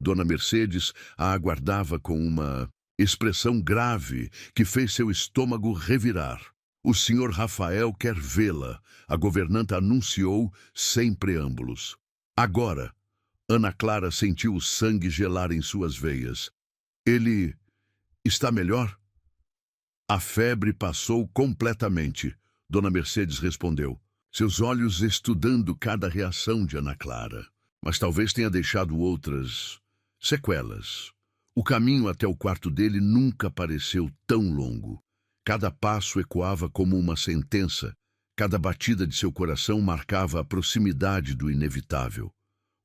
Dona Mercedes a aguardava com uma expressão grave que fez seu estômago revirar. O senhor Rafael quer vê-la, a governanta anunciou sem preâmbulos. Agora, Ana Clara sentiu o sangue gelar em suas veias. Ele Está melhor? A febre passou completamente, Dona Mercedes respondeu, seus olhos estudando cada reação de Ana Clara. Mas talvez tenha deixado outras sequelas. O caminho até o quarto dele nunca pareceu tão longo. Cada passo ecoava como uma sentença. Cada batida de seu coração marcava a proximidade do inevitável.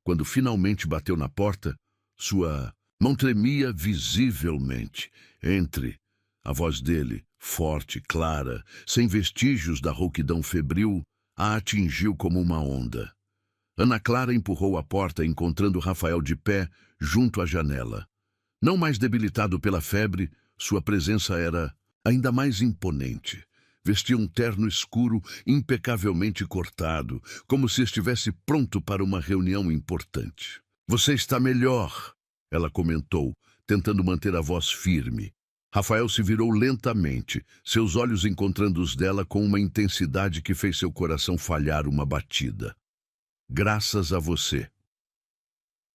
Quando finalmente bateu na porta, sua mão tremia visivelmente. Entre. A voz dele, forte, clara, sem vestígios da rouquidão febril, a atingiu como uma onda. Ana Clara empurrou a porta, encontrando Rafael de pé, junto à janela. Não mais debilitado pela febre, sua presença era ainda mais imponente. Vestia um terno escuro impecavelmente cortado, como se estivesse pronto para uma reunião importante. Você está melhor, ela comentou, tentando manter a voz firme. Rafael se virou lentamente, seus olhos encontrando os dela com uma intensidade que fez seu coração falhar uma batida. Graças a você.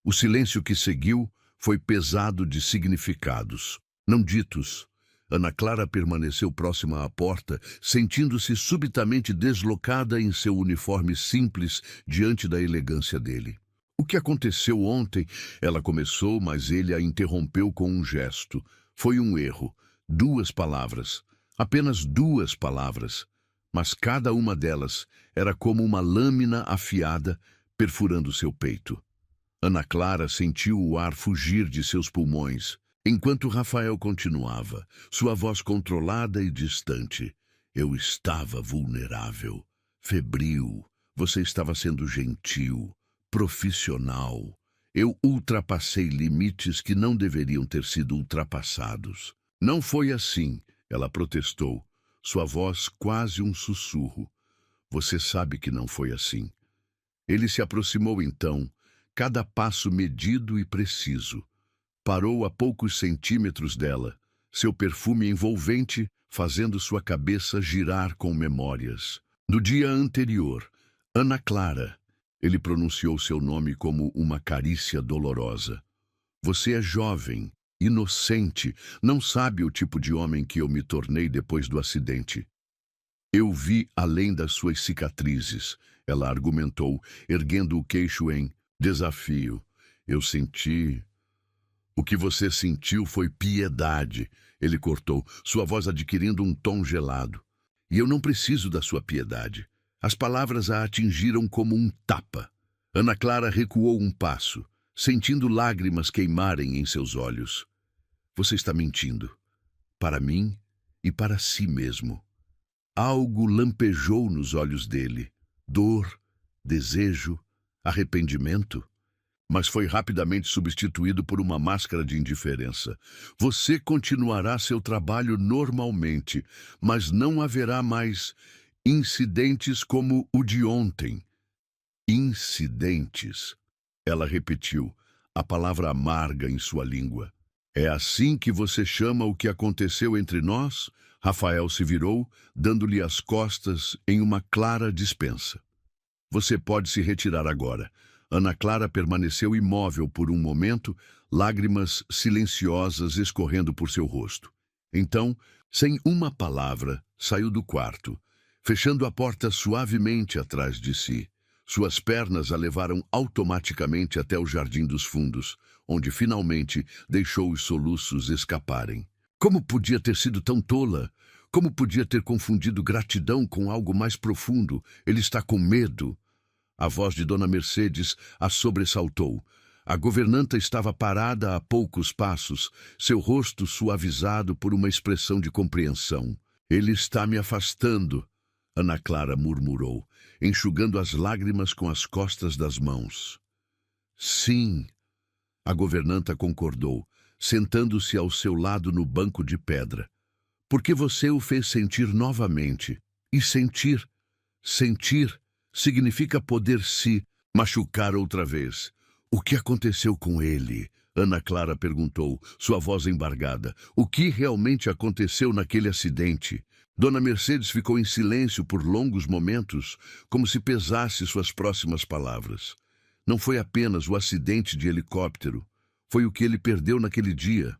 O silêncio que seguiu foi pesado de significados, não ditos. Ana Clara permaneceu próxima à porta, sentindo-se subitamente deslocada em seu uniforme simples diante da elegância dele. O que aconteceu ontem? Ela começou, mas ele a interrompeu com um gesto. Foi um erro. 2 palavras. Apenas 2 palavras. Mas cada uma delas era como uma lâmina afiada perfurando seu peito. Ana Clara sentiu o ar fugir de seus pulmões, enquanto Rafael continuava, sua voz controlada e distante. Eu estava vulnerável, febril. Você estava sendo gentil, profissional. Eu ultrapassei limites que não deveriam ter sido ultrapassados. Não foi assim, ela protestou, sua voz quase um sussurro. Você sabe que não foi assim. Ele se aproximou então, cada passo medido e preciso. Parou a poucos centímetros dela, seu perfume envolvente fazendo sua cabeça girar com memórias. No dia anterior, Ana Clara, ele pronunciou seu nome como uma carícia dolorosa. Você é jovem, inocente, não sabe o tipo de homem que eu me tornei depois do acidente. Eu vi além das suas cicatrizes, ela argumentou, erguendo o queixo em desafio. Eu senti... O que você sentiu foi piedade, ele cortou, sua voz adquirindo um tom gelado. E eu não preciso da sua piedade. As palavras a atingiram como um tapa. Ana Clara recuou um passo, sentindo lágrimas queimarem em seus olhos. Você está mentindo. Para mim e para si mesmo. Algo lampejou nos olhos dele. Dor, desejo, arrependimento. Mas foi rapidamente substituído por uma máscara de indiferença. Você continuará seu trabalho normalmente, mas não haverá mais incidentes como o de ontem. Incidentes. Ela repetiu, a palavra amarga em sua língua. É assim que você chama o que aconteceu entre nós? Rafael se virou, dando-lhe as costas em uma clara dispensa. Você pode se retirar agora. Ana Clara permaneceu imóvel por um momento, lágrimas silenciosas escorrendo por seu rosto. Então, sem uma palavra, saiu do quarto, fechando a porta suavemente atrás de si. Suas pernas a levaram automaticamente até o Jardim dos Fundos, onde finalmente deixou os soluços escaparem. Como podia ter sido tão tola? Como podia ter confundido gratidão com algo mais profundo? Ele está com medo. A voz de Dona Mercedes a sobressaltou. A governanta estava parada a poucos passos, seu rosto suavizado por uma expressão de compreensão. Ele está me afastando, Ana Clara murmurou, enxugando as lágrimas com as costas das mãos. Sim, a governanta concordou, sentando-se ao seu lado no banco de pedra. Porque você o fez sentir novamente. E sentir significa poder se machucar outra vez. O que aconteceu com ele? Ana Clara perguntou, sua voz embargada. O que realmente aconteceu naquele acidente? Dona Mercedes ficou em silêncio por longos momentos, como se pesasse suas próximas palavras. Não foi apenas o acidente de helicóptero. Foi o que ele perdeu naquele dia.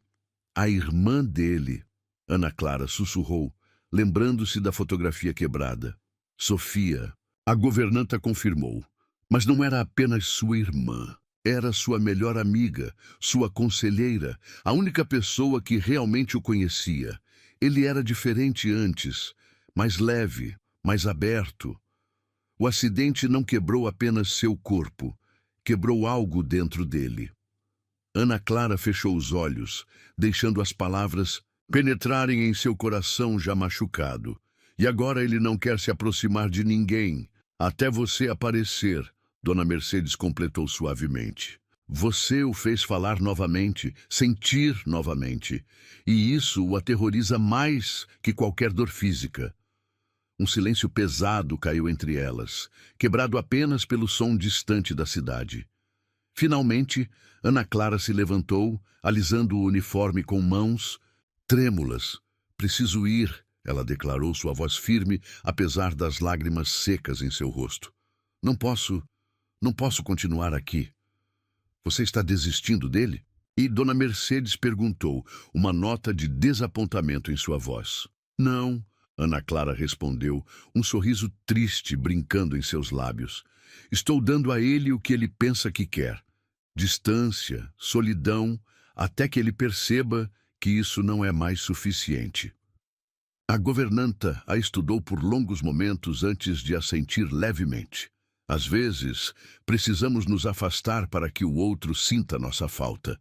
A irmã dele, Ana Clara sussurrou, lembrando-se da fotografia quebrada. Sofia, a governanta confirmou. Mas não era apenas sua irmã. Era sua melhor amiga, sua conselheira, a única pessoa que realmente o conhecia. Ele era diferente antes, mais leve, mais aberto. O acidente não quebrou apenas seu corpo, quebrou algo dentro dele. Ana Clara fechou os olhos, deixando as palavras penetrarem em seu coração já machucado. E agora ele não quer se aproximar de ninguém, até você aparecer, Dona Mercedes completou suavemente. Você o fez falar novamente, sentir novamente, e isso o aterroriza mais que qualquer dor física. Um silêncio pesado caiu entre elas, quebrado apenas pelo som distante da cidade. Finalmente, Ana Clara se levantou, alisando o uniforme com mãos trêmulas. Preciso ir, ela declarou, sua voz firme, apesar das lágrimas secas em seu rosto. Não posso continuar aqui. Você está desistindo dele? E Dona Mercedes perguntou, uma nota de desapontamento em sua voz. Não, Ana Clara respondeu, um sorriso triste brincando em seus lábios. Estou dando a ele o que ele pensa que quer. Distância, solidão, até que ele perceba que isso não é mais suficiente. A governanta a estudou por longos momentos antes de assentir levemente. Às vezes, precisamos nos afastar para que o outro sinta nossa falta.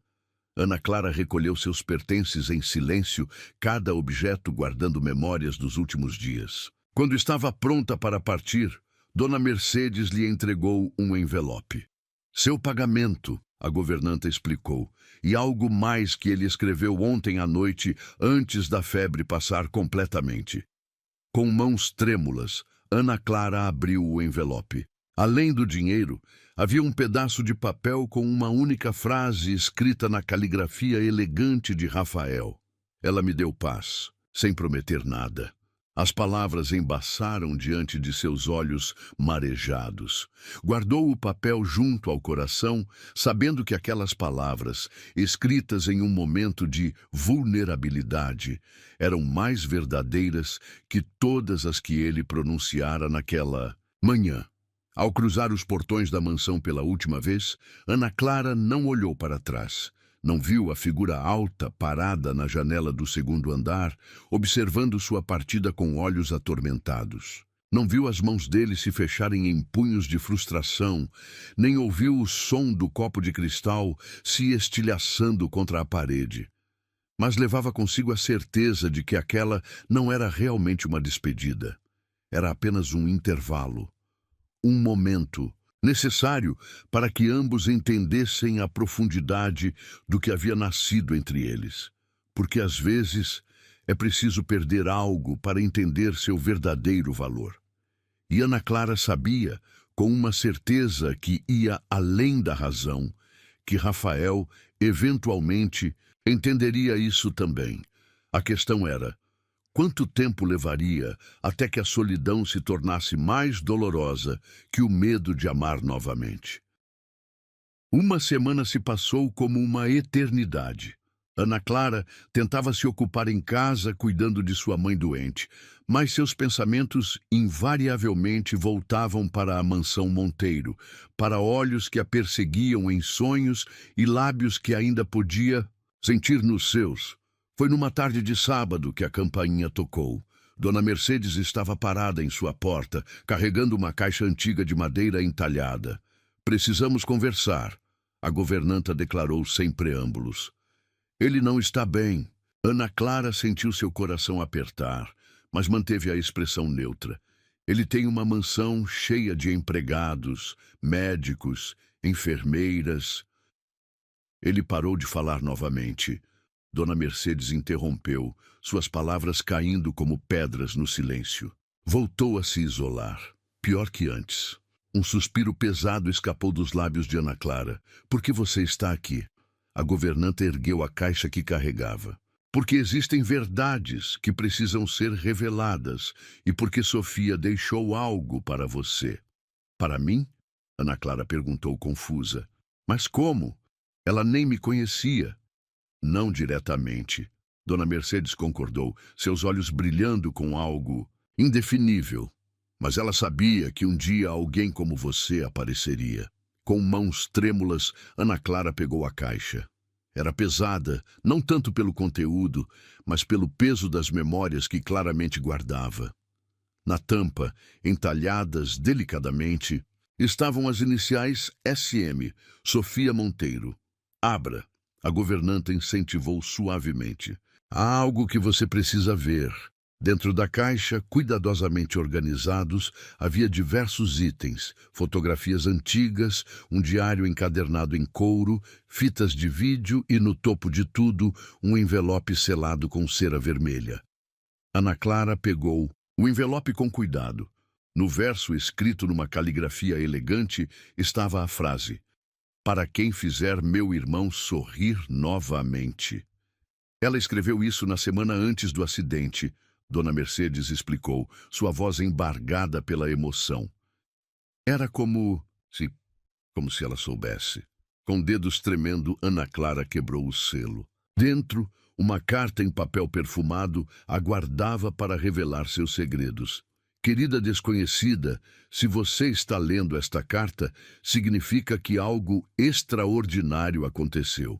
Ana Clara recolheu seus pertences em silêncio, cada objeto guardando memórias dos últimos dias. Quando estava pronta para partir, Dona Mercedes lhe entregou um envelope. Seu pagamento, a governanta explicou, e algo mais que ele escreveu ontem à noite, antes da febre passar completamente. Com mãos trêmulas, Ana Clara abriu o envelope. Além do dinheiro, havia um pedaço de papel com uma única frase escrita na caligrafia elegante de Rafael. Ela me deu paz, sem prometer nada. As palavras embaçaram diante de seus olhos marejados. Guardou o papel junto ao coração, sabendo que aquelas palavras, escritas em um momento de vulnerabilidade, eram mais verdadeiras que todas as que ele pronunciara naquela manhã. Ao cruzar os portões da mansão pela última vez, Ana Clara não olhou para trás. Não viu a figura alta parada na janela do segundo andar, observando sua partida com olhos atormentados. Não viu as mãos dele se fecharem em punhos de frustração, nem ouviu o som do copo de cristal se estilhaçando contra a parede. Mas levava consigo a certeza de que aquela não era realmente uma despedida. Era apenas um intervalo. Um momento necessário para que ambos entendessem a profundidade do que havia nascido entre eles. Porque às vezes é preciso perder algo para entender seu verdadeiro valor. E Ana Clara sabia, com uma certeza que ia além da razão, que Rafael, eventualmente, entenderia isso também. A questão era: quanto tempo levaria até que a solidão se tornasse mais dolorosa que o medo de amar novamente? Uma semana se passou como uma eternidade. Ana Clara tentava se ocupar em casa cuidando de sua mãe doente, mas seus pensamentos invariavelmente voltavam para a mansão Monteiro, para olhos que a perseguiam em sonhos e lábios que ainda podia sentir nos seus. Foi numa tarde de sábado que a campainha tocou. Dona Mercedes estava parada em sua porta, carregando uma caixa antiga de madeira entalhada. Precisamos conversar, a governanta declarou sem preâmbulos. Ele não está bem. Ana Clara sentiu seu coração apertar, mas manteve a expressão neutra. Ele tem uma mansão cheia de empregados, médicos, enfermeiras. Ele parou de falar novamente. Dona Mercedes interrompeu, suas palavras caindo como pedras no silêncio. Voltou a se isolar, pior que antes. Um suspiro pesado escapou dos lábios de Ana Clara. Por que você está aqui? A governanta ergueu a caixa que carregava. Porque existem verdades que precisam ser reveladas e porque Sofia deixou algo para você. Para mim? Ana Clara perguntou confusa. Mas como? Ela nem me conhecia. Não diretamente. Dona Mercedes concordou, seus olhos brilhando com algo indefinível. Mas ela sabia que um dia alguém como você apareceria. Com mãos trêmulas, Ana Clara pegou a caixa. Era pesada, não tanto pelo conteúdo, mas pelo peso das memórias que claramente guardava. Na tampa, entalhadas delicadamente, estavam as iniciais SM, Sofia Monteiro. Abra. A governanta incentivou suavemente. Há algo que você precisa ver. Dentro da caixa, cuidadosamente organizados, havia diversos itens, fotografias antigas, um diário encadernado em couro, fitas de vídeo e, no topo de tudo, um envelope selado com cera vermelha. Ana Clara pegou o envelope com cuidado. No verso, escrito numa caligrafia elegante, estava a frase: "Para quem fizer meu irmão sorrir novamente." Ela escreveu isso na semana antes do acidente. Dona Mercedes explicou, sua voz embargada pela emoção. Era como se ela soubesse. Com dedos tremendo, Ana Clara quebrou o selo. Dentro, uma carta em papel perfumado aguardava para revelar seus segredos. Querida desconhecida, se você está lendo esta carta, significa que algo extraordinário aconteceu.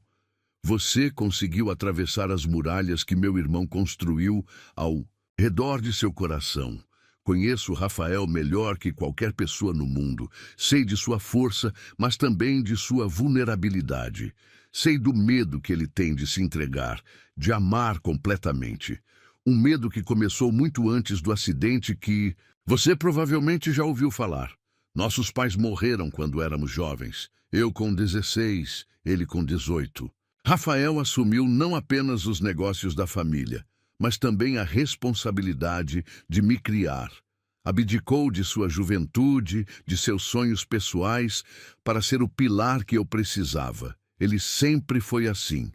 Você conseguiu atravessar as muralhas que meu irmão construiu ao redor de seu coração. Conheço Rafael melhor que qualquer pessoa no mundo. Sei de sua força, mas também de sua vulnerabilidade. Sei do medo que ele tem de se entregar, de amar completamente. Um medo que começou muito antes do acidente que você provavelmente já ouviu falar. Nossos pais morreram quando éramos jovens. Eu com 16, ele com 18. Rafael assumiu não apenas os negócios da família, mas também a responsabilidade de me criar. Abdicou de sua juventude, de seus sonhos pessoais, para ser o pilar que eu precisava. Ele sempre foi assim,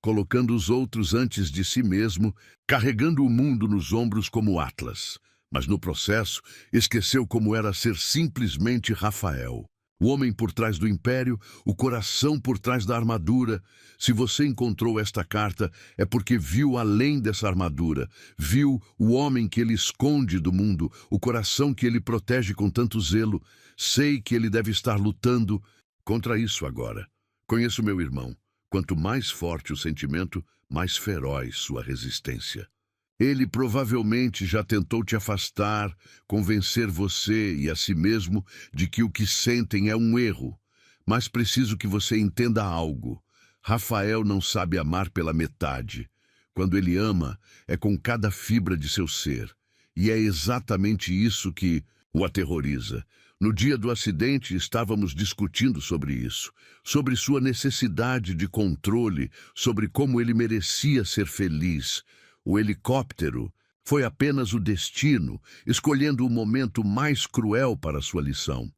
colocando os outros antes de si mesmo, carregando o mundo nos ombros como Atlas. Mas no processo, esqueceu como era ser simplesmente Rafael. O homem por trás do império, o coração por trás da armadura. Se você encontrou esta carta, é porque viu além dessa armadura. Viu o homem que ele esconde do mundo, o coração que ele protege com tanto zelo. Sei que ele deve estar lutando contra isso agora. Conheço meu irmão. Quanto mais forte o sentimento, mais feroz sua resistência. Ele provavelmente já tentou te afastar, convencer você e a si mesmo de que o que sentem é um erro. Mas preciso que você entenda algo. Rafael não sabe amar pela metade. Quando ele ama, é com cada fibra de seu ser. E é exatamente isso que o aterroriza. No dia do acidente, estávamos discutindo sobre isso, sobre sua necessidade de controle, sobre como ele merecia ser feliz. O helicóptero foi apenas o destino, escolhendo o momento mais cruel para sua lição.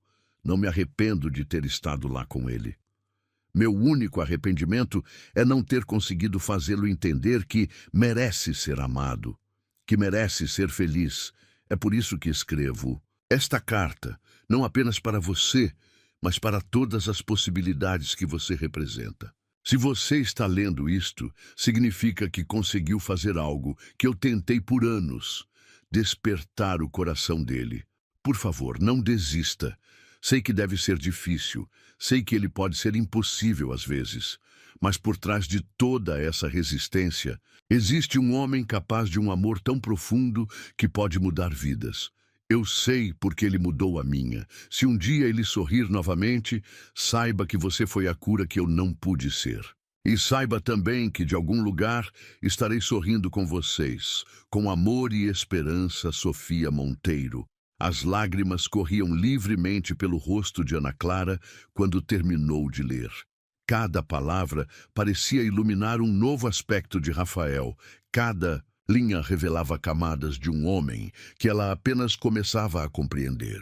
Não me arrependo de ter estado lá com ele. Meu único arrependimento é não ter conseguido fazê-lo entender que merece ser amado, que merece ser feliz. É por isso que escrevo esta carta, não apenas para você, mas para todas as possibilidades que você representa. Se você está lendo isto, significa que conseguiu fazer algo que eu tentei por anos: despertar o coração dele. Por favor, não desista. Sei que deve ser difícil, sei que ele pode ser impossível às vezes, mas por trás de toda essa resistência, existe um homem capaz de um amor tão profundo que pode mudar vidas. Eu sei porque ele mudou a minha. Se um dia ele sorrir novamente, saiba que você foi a cura que eu não pude ser. E saiba também que de algum lugar estarei sorrindo com vocês, com amor e esperança, Sofia Monteiro. As lágrimas corriam livremente pelo rosto de Ana Clara quando terminou de ler. Cada palavra parecia iluminar um novo aspecto de Rafael. Cada linha revelava camadas de um homem que ela apenas começava a compreender.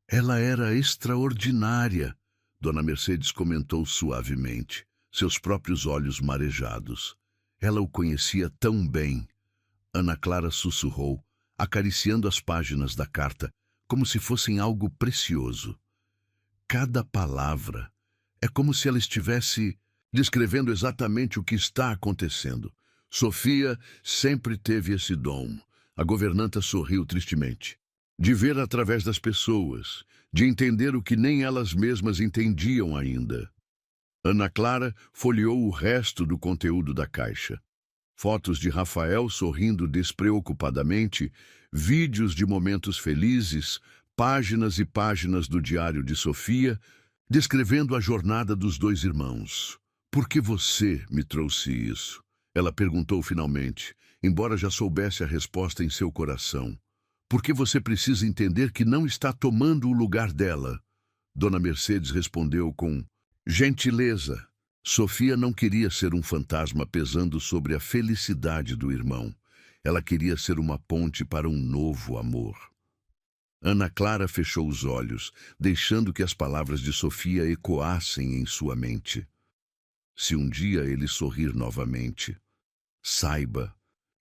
Ela era extraordinária, Dona Mercedes comentou suavemente, seus próprios olhos marejados. Ela o conhecia tão bem. Ana Clara sussurrou, acariciando as páginas da carta, como se fossem algo precioso. Cada palavra é como se ela estivesse descrevendo exatamente o que está acontecendo. Sofia sempre teve esse dom. A governanta sorriu tristemente. De ver através das pessoas, de entender o que nem elas mesmas entendiam ainda. Ana Clara folheou o resto do conteúdo da caixa. Fotos de Rafael sorrindo despreocupadamente, vídeos de momentos felizes, páginas e páginas do diário de Sofia, descrevendo a jornada dos dois irmãos. Por que você me trouxe isso? Ela perguntou finalmente, embora já soubesse a resposta em seu coração. Por que você precisa entender que não está tomando o lugar dela? Dona Mercedes respondeu com gentileza. Sofia não queria ser um fantasma pesando sobre a felicidade do irmão. Ela queria ser uma ponte para um novo amor. Ana Clara fechou os olhos, deixando que as palavras de Sofia ecoassem em sua mente. Se um dia ele sorrir novamente, saiba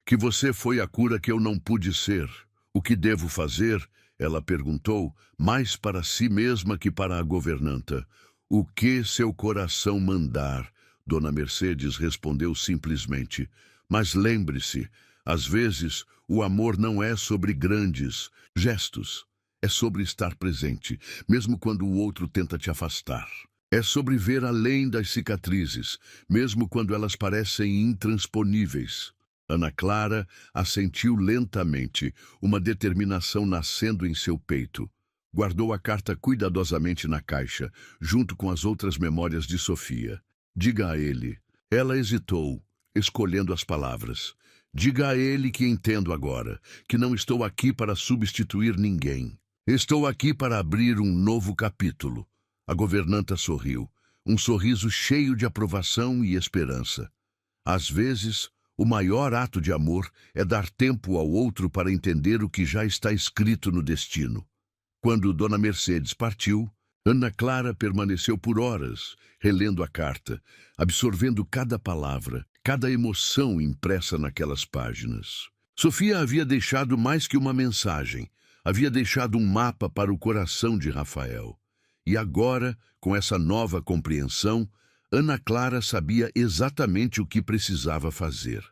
que você foi a cura que eu não pude ser. O que devo fazer? Ela perguntou, mais para si mesma que para a governanta. O que seu coração mandar? Dona Mercedes respondeu simplesmente. Mas lembre-se, às vezes o amor não é sobre grandes gestos. É sobre estar presente, mesmo quando o outro tenta te afastar. É sobre ver além das cicatrizes, mesmo quando elas parecem intransponíveis. Ana Clara assentiu lentamente, uma determinação nascendo em seu peito. Guardou a carta cuidadosamente na caixa, junto com as outras memórias de Sofia. Diga a ele. Ela hesitou, escolhendo as palavras. Diga a ele que entendo agora, que não estou aqui para substituir ninguém. Estou aqui para abrir um novo capítulo. A governanta sorriu, um sorriso cheio de aprovação e esperança. Às vezes, o maior ato de amor é dar tempo ao outro para entender o que já está escrito no destino. Quando Dona Mercedes partiu, Ana Clara permaneceu por horas, relendo a carta, absorvendo cada palavra, cada emoção impressa naquelas páginas. Sofia havia deixado mais que uma mensagem, havia deixado um mapa para o coração de Rafael. E agora, com essa nova compreensão, Ana Clara sabia exatamente o que precisava fazer.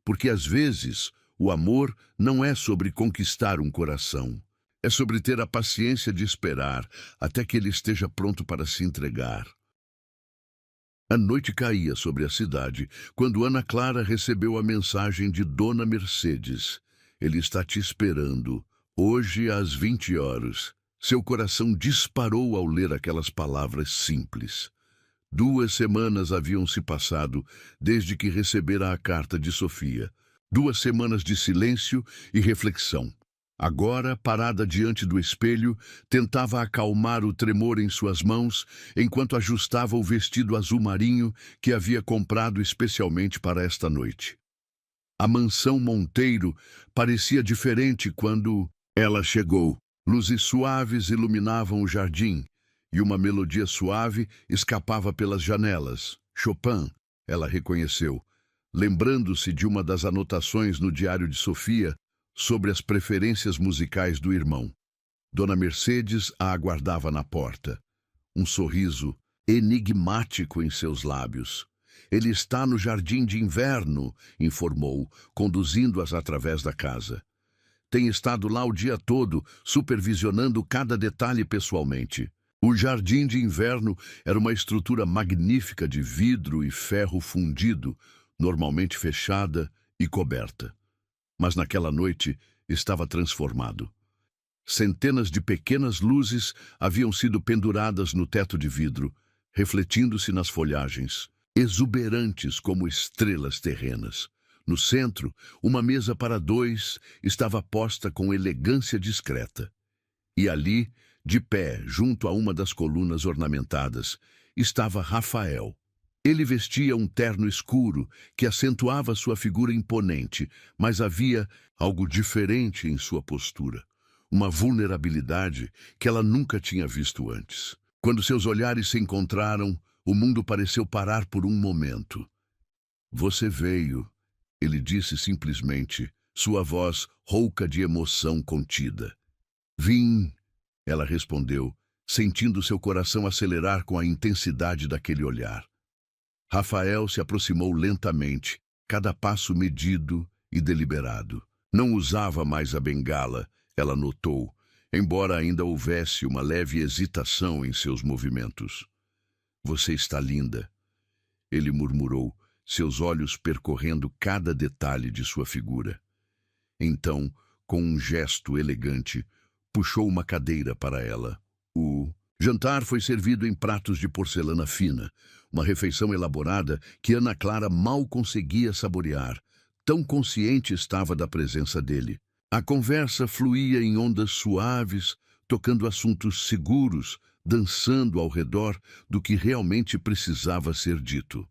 Porque às vezes, o amor não é sobre conquistar um coração. É sobre ter a paciência de esperar até que ele esteja pronto para se entregar. A noite caía sobre a cidade quando Ana Clara recebeu a mensagem de Dona Mercedes. Ele está te esperando, hoje às 20 horas. Seu coração disparou ao ler aquelas palavras simples. 2 semanas haviam se passado desde que recebera a carta de Sofia. 2 semanas de silêncio e reflexão. Agora, parada diante do espelho, tentava acalmar o tremor em suas mãos enquanto ajustava o vestido azul marinho que havia comprado especialmente para esta noite. A mansão Monteiro parecia diferente quando ela chegou. Luzes suaves iluminavam o jardim e uma melodia suave escapava pelas janelas. Chopin, ela reconheceu, lembrando-se de uma das anotações no diário de Sofia sobre as preferências musicais do irmão. Dona Mercedes a aguardava na porta. Um sorriso enigmático em seus lábios. Ele está no jardim de inverno, informou, conduzindo-as através da casa. Tem estado lá o dia todo, supervisionando cada detalhe pessoalmente. O jardim de inverno era uma estrutura magnífica de vidro e ferro fundido, normalmente fechada e coberta. Mas naquela noite estava transformado. Centenas de pequenas luzes haviam sido penduradas no teto de vidro, refletindo-se nas folhagens, exuberantes como estrelas terrenas. No centro, uma mesa para 2 estava posta com elegância discreta. E ali, de pé, junto a uma das colunas ornamentadas, estava Rafael. Ele vestia um terno escuro que acentuava sua figura imponente, mas havia algo diferente em sua postura. Uma vulnerabilidade que ela nunca tinha visto antes. Quando seus olhares se encontraram, o mundo pareceu parar por um momento. Você veio, ele disse simplesmente, sua voz rouca de emoção contida. Vim, ela respondeu, sentindo seu coração acelerar com a intensidade daquele olhar. Rafael se aproximou lentamente, cada passo medido e deliberado. Não usava mais a bengala, ela notou, embora ainda houvesse uma leve hesitação em seus movimentos. Você está linda, ele murmurou, seus olhos percorrendo cada detalhe de sua figura. Então, com um gesto elegante, puxou uma cadeira para ela. O jantar foi servido em pratos de porcelana fina, uma refeição elaborada que Ana Clara mal conseguia saborear, tão consciente estava da presença dele. A conversa fluía em ondas suaves, tocando assuntos seguros, dançando ao redor do que realmente precisava ser dito.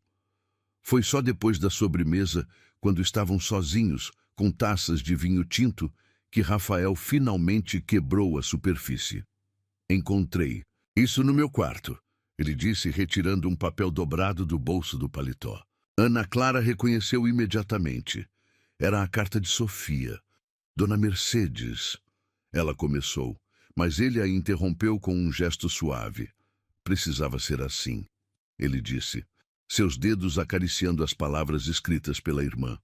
Foi só depois da sobremesa, quando estavam sozinhos, com taças de vinho tinto, que Rafael finalmente quebrou a superfície. Encontrei isso no meu quarto, ele disse, retirando um papel dobrado do bolso do paletó. Ana Clara reconheceu imediatamente. Era a carta de Sofia. Dona Mercedes, ela começou, mas ele a interrompeu com um gesto suave. Precisava ser assim, ele disse, seus dedos acariciando as palavras escritas pela irmã.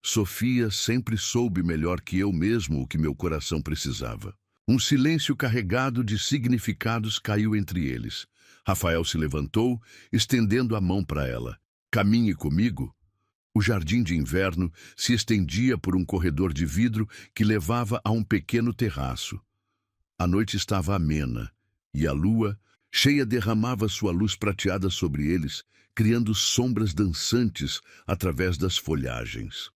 Sofia sempre soube melhor que eu mesmo o que meu coração precisava. Um silêncio carregado de significados caiu entre eles. Rafael se levantou, estendendo a mão para ela. Caminhe comigo. O jardim de inverno se estendia por um corredor de vidro que levava a um pequeno terraço. A noite estava amena, e a lua, cheia, derramava sua luz prateada sobre eles, criando sombras dançantes através das folhagens.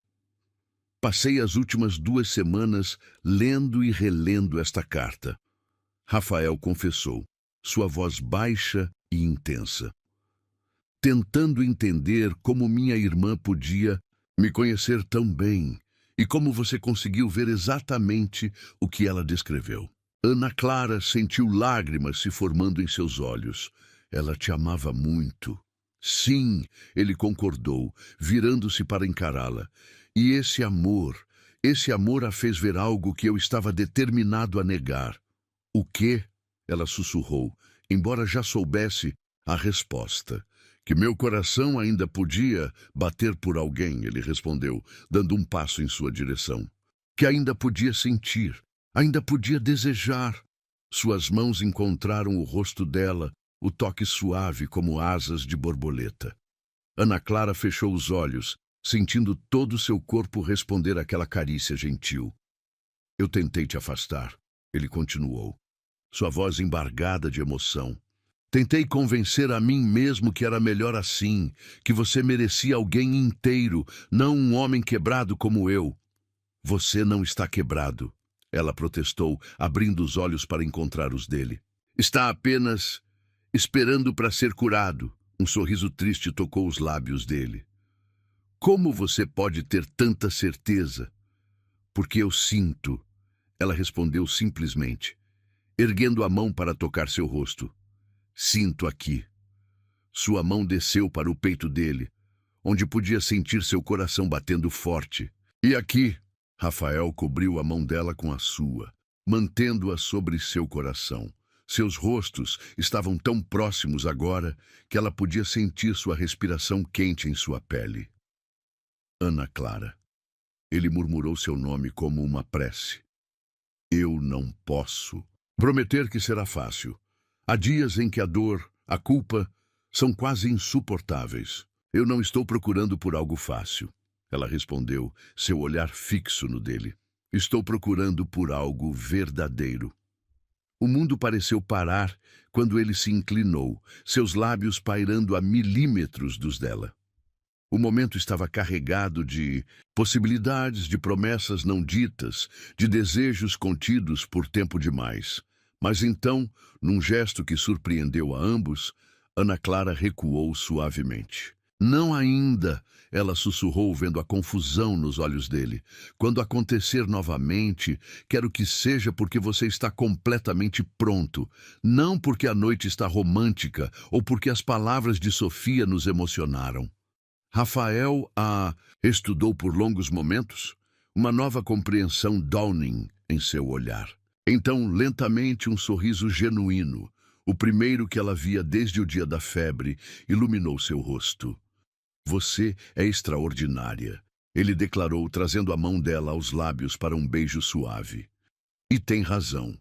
Passei as últimas 2 semanas lendo e relendo esta carta. Rafael confessou, sua voz baixa e intensa. Tentando entender como minha irmã podia me conhecer tão bem e como você conseguiu ver exatamente o que ela descreveu. Ana Clara sentiu lágrimas se formando em seus olhos. Ela te amava muito. Sim, ele concordou, virando-se para encará-la. E esse amor a fez ver algo que eu estava determinado a negar. O quê? Ela sussurrou, embora já soubesse a resposta. Que meu coração ainda podia bater por alguém, ele respondeu, dando um passo em sua direção. Que ainda podia sentir, ainda podia desejar. Suas mãos encontraram o rosto dela, o toque suave como asas de borboleta. Ana Clara fechou os olhos, sentindo todo o seu corpo responder àquela carícia gentil. Eu tentei te afastar, ele continuou, sua voz embargada de emoção. Tentei convencer a mim mesmo que era melhor assim, que você merecia alguém inteiro, não um homem quebrado como eu. Você não está quebrado, ela protestou, abrindo os olhos para encontrar os dele. Está apenas esperando para ser curado. Um sorriso triste tocou os lábios dele. Como você pode ter tanta certeza? Porque eu sinto, ela respondeu simplesmente, erguendo a mão para tocar seu rosto. Sinto aqui. Sua mão desceu para o peito dele, onde podia sentir seu coração batendo forte. E aqui, Rafael cobriu a mão dela com a sua, mantendo-a sobre seu coração. Seus rostos estavam tão próximos agora que ela podia sentir sua respiração quente em sua pele. Ana Clara. Ele murmurou seu nome como uma prece. Eu não posso prometer que será fácil. Há dias em que a dor, a culpa, são quase insuportáveis. Eu não estou procurando por algo fácil, ela respondeu, seu olhar fixo no dele. Estou procurando por algo verdadeiro. O mundo pareceu parar quando ele se inclinou, seus lábios pairando a milímetros dos dela. O momento estava carregado de possibilidades, de promessas não ditas, de desejos contidos por tempo demais. Mas então, num gesto que surpreendeu a ambos, Ana Clara recuou suavemente. Não ainda, ela sussurrou vendo a confusão nos olhos dele. Quando acontecer novamente, quero que seja porque você está completamente pronto, não porque a noite está romântica ou porque as palavras de Sofia nos emocionaram. Rafael a estudou por longos momentos, uma nova compreensão dawning em seu olhar. Então, lentamente, um sorriso genuíno, o primeiro que ela via desde o dia da febre, iluminou seu rosto. Você é extraordinária, ele declarou, trazendo a mão dela aos lábios para um beijo suave. E tem razão.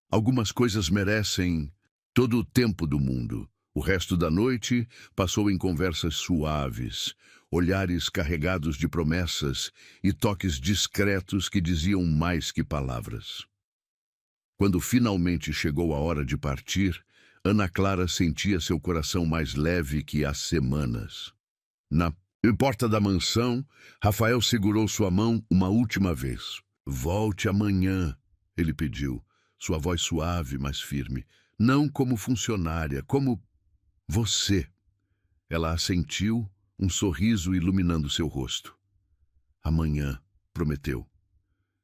Algumas coisas merecem todo o tempo do mundo. O resto da noite passou em conversas suaves, olhares carregados de promessas e toques discretos que diziam mais que palavras. Quando finalmente chegou a hora de partir, Ana Clara sentia seu coração mais leve que há semanas. Na porta da mansão, Rafael segurou sua mão uma última vez. "Volte amanhã", ele pediu, sua voz suave, mas firme. "Não como funcionária, como você." Ela assentiu, um sorriso iluminando seu rosto. "Amanhã", prometeu.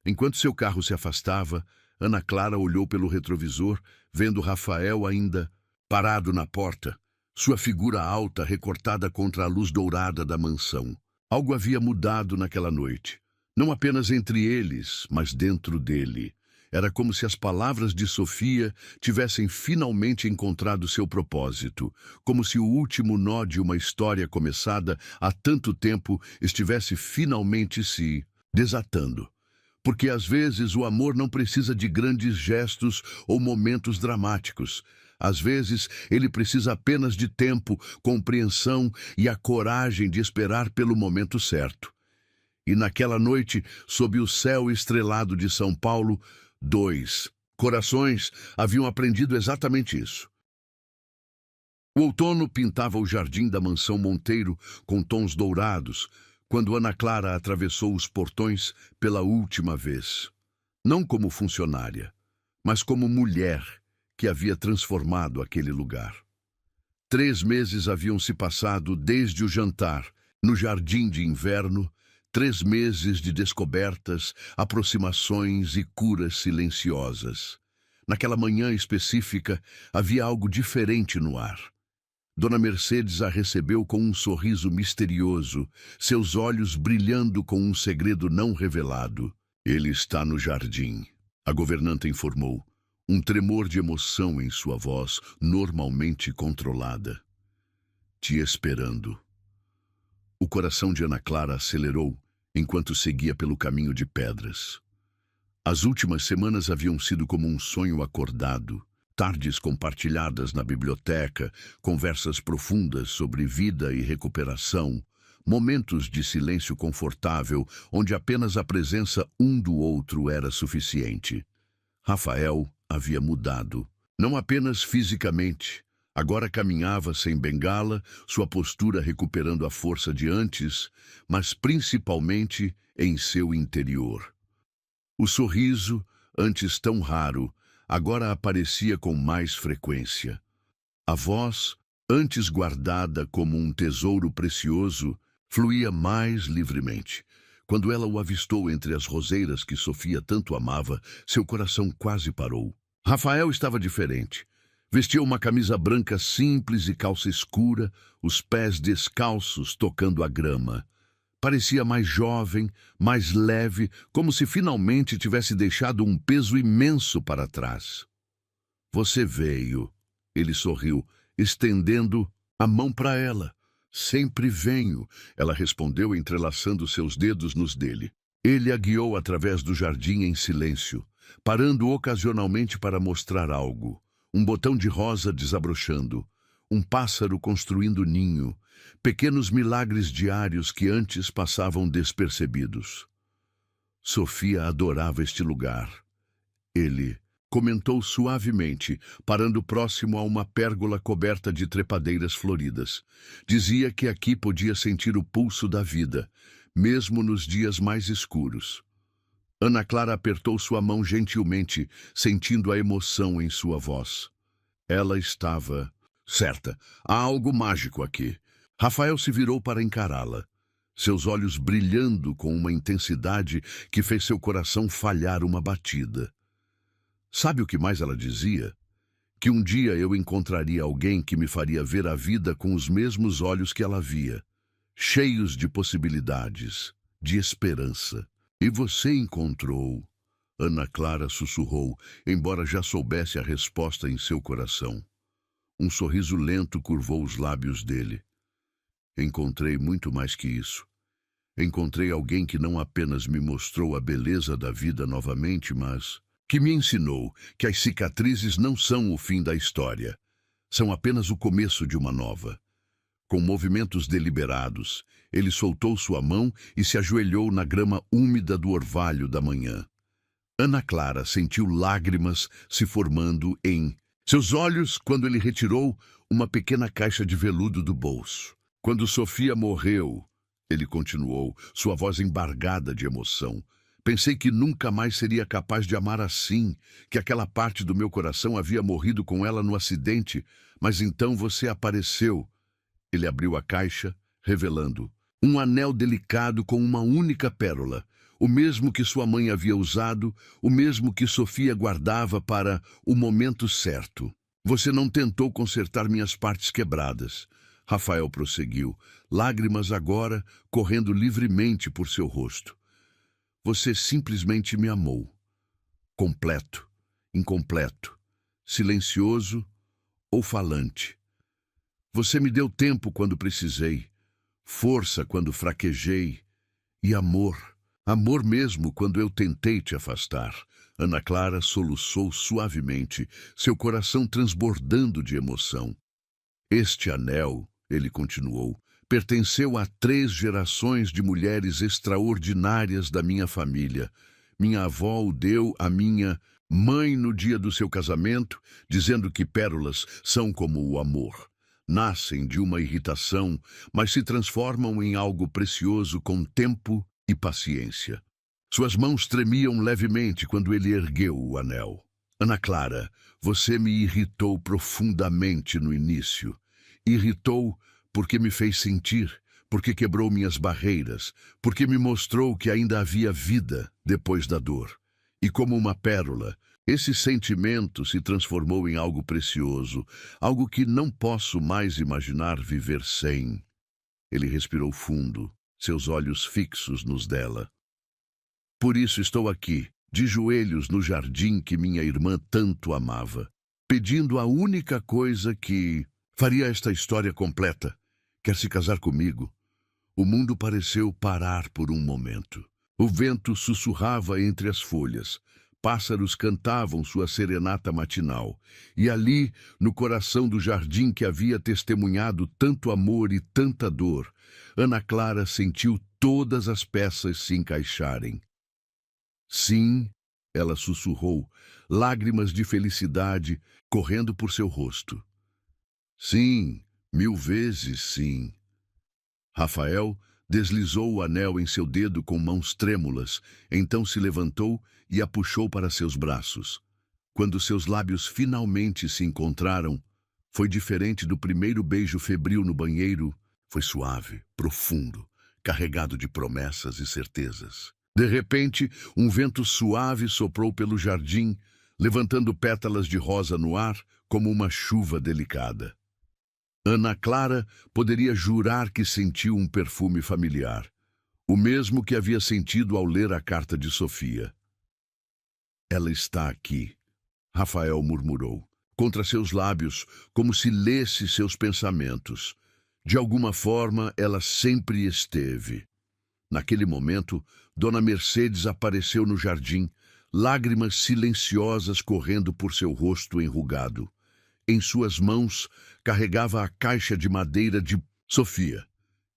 Enquanto seu carro se afastava, Ana Clara olhou pelo retrovisor, vendo Rafael ainda parado na porta, sua figura alta recortada contra a luz dourada da mansão. Algo havia mudado naquela noite. Não apenas entre eles, mas dentro dele. Era como se as palavras de Sofia tivessem finalmente encontrado seu propósito, como se o último nó de uma história começada há tanto tempo estivesse finalmente se desatando. Porque às vezes o amor não precisa de grandes gestos ou momentos dramáticos. Às vezes ele precisa apenas de tempo, compreensão e a coragem de esperar pelo momento certo. E naquela noite, sob o céu estrelado de São Paulo, 2 corações haviam aprendido exatamente isso. O outono pintava o jardim da mansão Monteiro com tons dourados, quando Ana Clara atravessou os portões pela última vez. Não como funcionária, mas como mulher que havia transformado aquele lugar. 3 meses haviam se passado desde o jantar, no jardim de inverno, 3 meses de descobertas, aproximações e curas silenciosas. Naquela manhã específica, havia algo diferente no ar. Dona Mercedes a recebeu com um sorriso misterioso, seus olhos brilhando com um segredo não revelado. "Ele está no jardim", a governanta informou, um tremor de emoção em sua voz, normalmente controlada. "Te esperando." O coração de Ana Clara acelerou enquanto seguia pelo caminho de pedras. As últimas semanas haviam sido como um sonho acordado. Tardes compartilhadas na biblioteca, conversas profundas sobre vida e recuperação, momentos de silêncio confortável onde apenas a presença um do outro era suficiente. Rafael havia mudado, não apenas fisicamente. Agora caminhava sem bengala, sua postura recuperando a força de antes, mas principalmente em seu interior. O sorriso, antes tão raro, agora aparecia com mais frequência. A voz, antes guardada como um tesouro precioso, fluía mais livremente. Quando ela o avistou entre as roseiras que Sofia tanto amava, seu coração quase parou. Rafael estava diferente. Vestia uma camisa branca simples e calça escura, os pés descalços tocando a grama. Parecia mais jovem, mais leve, como se finalmente tivesse deixado um peso imenso para trás. "Você veio", ele sorriu, estendendo a mão para ela. "Sempre venho", ela respondeu, entrelaçando seus dedos nos dele. Ele a guiou através do jardim em silêncio, parando ocasionalmente para mostrar algo. Um botão de rosa desabrochando, um pássaro construindo ninho, pequenos milagres diários que antes passavam despercebidos. Sofia adorava este lugar. Ele comentou suavemente, parando próximo a uma pérgola coberta de trepadeiras floridas. Dizia que aqui podia sentir o pulso da vida, mesmo nos dias mais escuros. Ana Clara apertou sua mão gentilmente, sentindo a emoção em sua voz. Ela estava certa. Há algo mágico aqui. Rafael se virou para encará-la, seus olhos brilhando com uma intensidade que fez seu coração falhar uma batida. Sabe o que mais ela dizia? Que um dia eu encontraria alguém que me faria ver a vida com os mesmos olhos que ela via, cheios de possibilidades, de esperança. "E você encontrou", Ana Clara sussurrou, embora já soubesse a resposta em seu coração. Um sorriso lento curvou os lábios dele. Encontrei muito mais que isso. Encontrei alguém que não apenas me mostrou a beleza da vida novamente, mas que me ensinou que as cicatrizes não são o fim da história. São apenas o começo de uma nova. Com movimentos deliberados, ele soltou sua mão e se ajoelhou na grama úmida do orvalho da manhã. Ana Clara sentiu lágrimas se formando em seus olhos quando ele retirou uma pequena caixa de veludo do bolso. Quando Sofia morreu, ele continuou, sua voz embargada de emoção. Pensei que nunca mais seria capaz de amar assim, que aquela parte do meu coração havia morrido com ela no acidente, mas então você apareceu. Ele abriu a caixa, revelando um anel delicado com uma única pérola, o mesmo que sua mãe havia usado, o mesmo que Sofia guardava para o momento certo. Você não tentou consertar minhas partes quebradas. Rafael prosseguiu, lágrimas agora correndo livremente por seu rosto. Você simplesmente me amou. Completo, incompleto, silencioso ou falante. Você me deu tempo quando precisei, força quando fraquejei e amor. Amor mesmo quando eu tentei te afastar. Ana Clara soluçou suavemente, seu coração transbordando de emoção. Este anel, ele continuou, pertenceu a 3 gerações de mulheres extraordinárias da minha família. Minha avó o deu à minha mãe no dia do seu casamento, dizendo que pérolas são como o amor. Nascem de uma irritação, mas se transformam em algo precioso com tempo e paciência. Suas mãos tremiam levemente quando ele ergueu o anel. Ana Clara, você me irritou profundamente no início. Irritou porque me fez sentir, porque quebrou minhas barreiras, porque me mostrou que ainda havia vida depois da dor. E como uma pérola, esse sentimento se transformou em algo precioso, algo que não posso mais imaginar viver sem. Ele respirou fundo, seus olhos fixos nos dela. Por isso estou aqui, de joelhos no jardim que minha irmã tanto amava, pedindo a única coisa que faria esta história completa. Quer se casar comigo? O mundo pareceu parar por um momento. O vento sussurrava entre as folhas. Pássaros cantavam sua serenata matinal. E ali, no coração do jardim que havia testemunhado tanto amor e tanta dor, Ana Clara sentiu todas as peças se encaixarem. Sim, ela sussurrou, lágrimas de felicidade correndo por seu rosto. Sim, 1000 vezes sim. Rafael deslizou o anel em seu dedo com mãos trêmulas, então se levantou e a puxou para seus braços. Quando seus lábios finalmente se encontraram, foi diferente do primeiro beijo febril no banheiro. Foi suave, profundo, carregado de promessas e certezas. De repente, um vento suave soprou pelo jardim, levantando pétalas de rosa no ar como uma chuva delicada. Ana Clara poderia jurar que sentiu um perfume familiar, o mesmo que havia sentido ao ler a carta de Sofia. Ela está aqui, Rafael murmurou, contra seus lábios, como se lesse seus pensamentos. De alguma forma, ela sempre esteve. Naquele momento, Dona Mercedes apareceu no jardim, lágrimas silenciosas correndo por seu rosto enrugado. Em suas mãos, carregava a caixa de madeira de Sofia.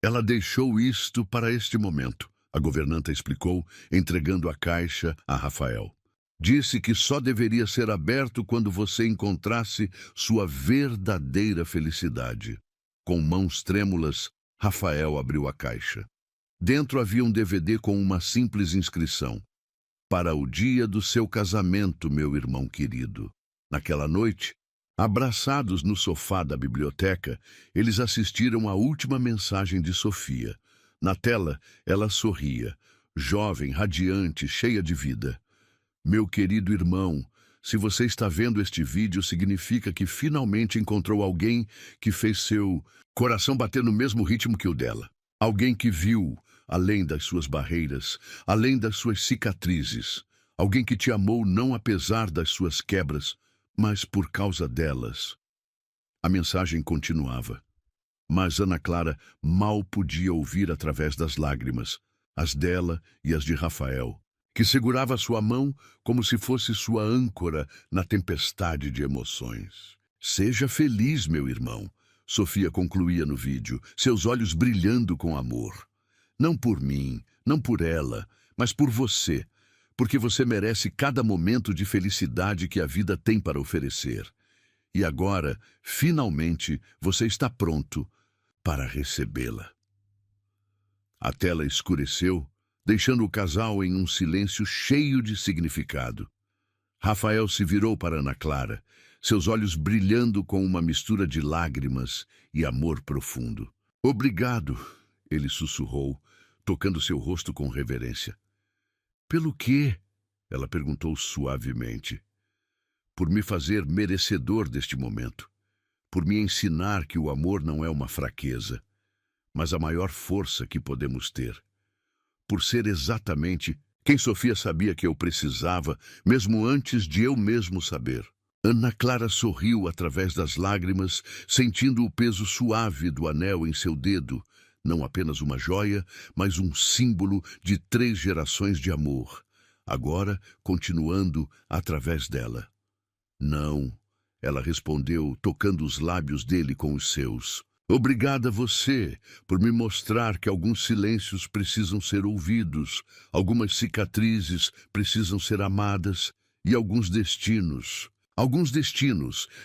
Ela deixou isto para este momento, a governanta explicou, entregando a caixa a Rafael. Disse que só deveria ser aberto quando você encontrasse sua verdadeira felicidade. Com mãos trêmulas, Rafael abriu a caixa. Dentro havia um DVD com uma simples inscrição. Para o dia do seu casamento, meu irmão querido. Naquela noite, abraçados no sofá da biblioteca, eles assistiram à última mensagem de Sofia. Na tela, ela sorria, jovem, radiante, cheia de vida. Meu querido irmão, se você está vendo este vídeo, significa que finalmente encontrou alguém que fez seu coração bater no mesmo ritmo que o dela. Alguém que viu, além das suas barreiras, além das suas cicatrizes. Alguém que te amou não apesar das suas quebras, mas por causa delas. A mensagem continuava. Mas Ana Clara mal podia ouvir através das lágrimas, as dela e as de Rafael, que segurava sua mão como se fosse sua âncora na tempestade de emoções. Seja feliz, meu irmão, Sofia concluía no vídeo, seus olhos brilhando com amor. Não por mim, não por ela, mas por você, porque você merece cada momento de felicidade que a vida tem para oferecer. E agora, finalmente, você está pronto para recebê-la. A tela escureceu, deixando o casal em um silêncio cheio de significado. Rafael se virou para Ana Clara, seus olhos brilhando com uma mistura de lágrimas e amor profundo. Obrigado, ele sussurrou, tocando seu rosto com reverência. Pelo quê? Ela perguntou suavemente. Por me fazer merecedor deste momento. Por me ensinar que o amor não é uma fraqueza, mas a maior força que podemos ter. Por ser exatamente quem Sofia sabia que eu precisava, mesmo antes de eu mesmo saber. Ana Clara sorriu através das lágrimas, sentindo o peso suave do anel em seu dedo, não apenas uma joia, mas um símbolo de 3 gerações de amor, agora continuando através dela. Não, ela respondeu, tocando os lábios dele com os seus. Obrigada a você por me mostrar que alguns silêncios precisam ser ouvidos, algumas cicatrizes precisam ser amadas e alguns destinos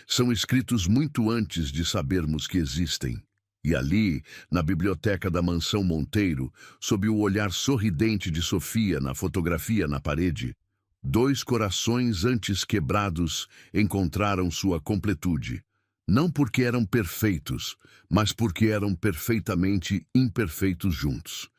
são escritos muito antes de sabermos que existem. E ali, na biblioteca da Mansão Monteiro, sob o olhar sorridente de Sofia na fotografia na parede, 2 corações antes quebrados encontraram sua completude. Não porque eram perfeitos, mas porque eram perfeitamente imperfeitos juntos.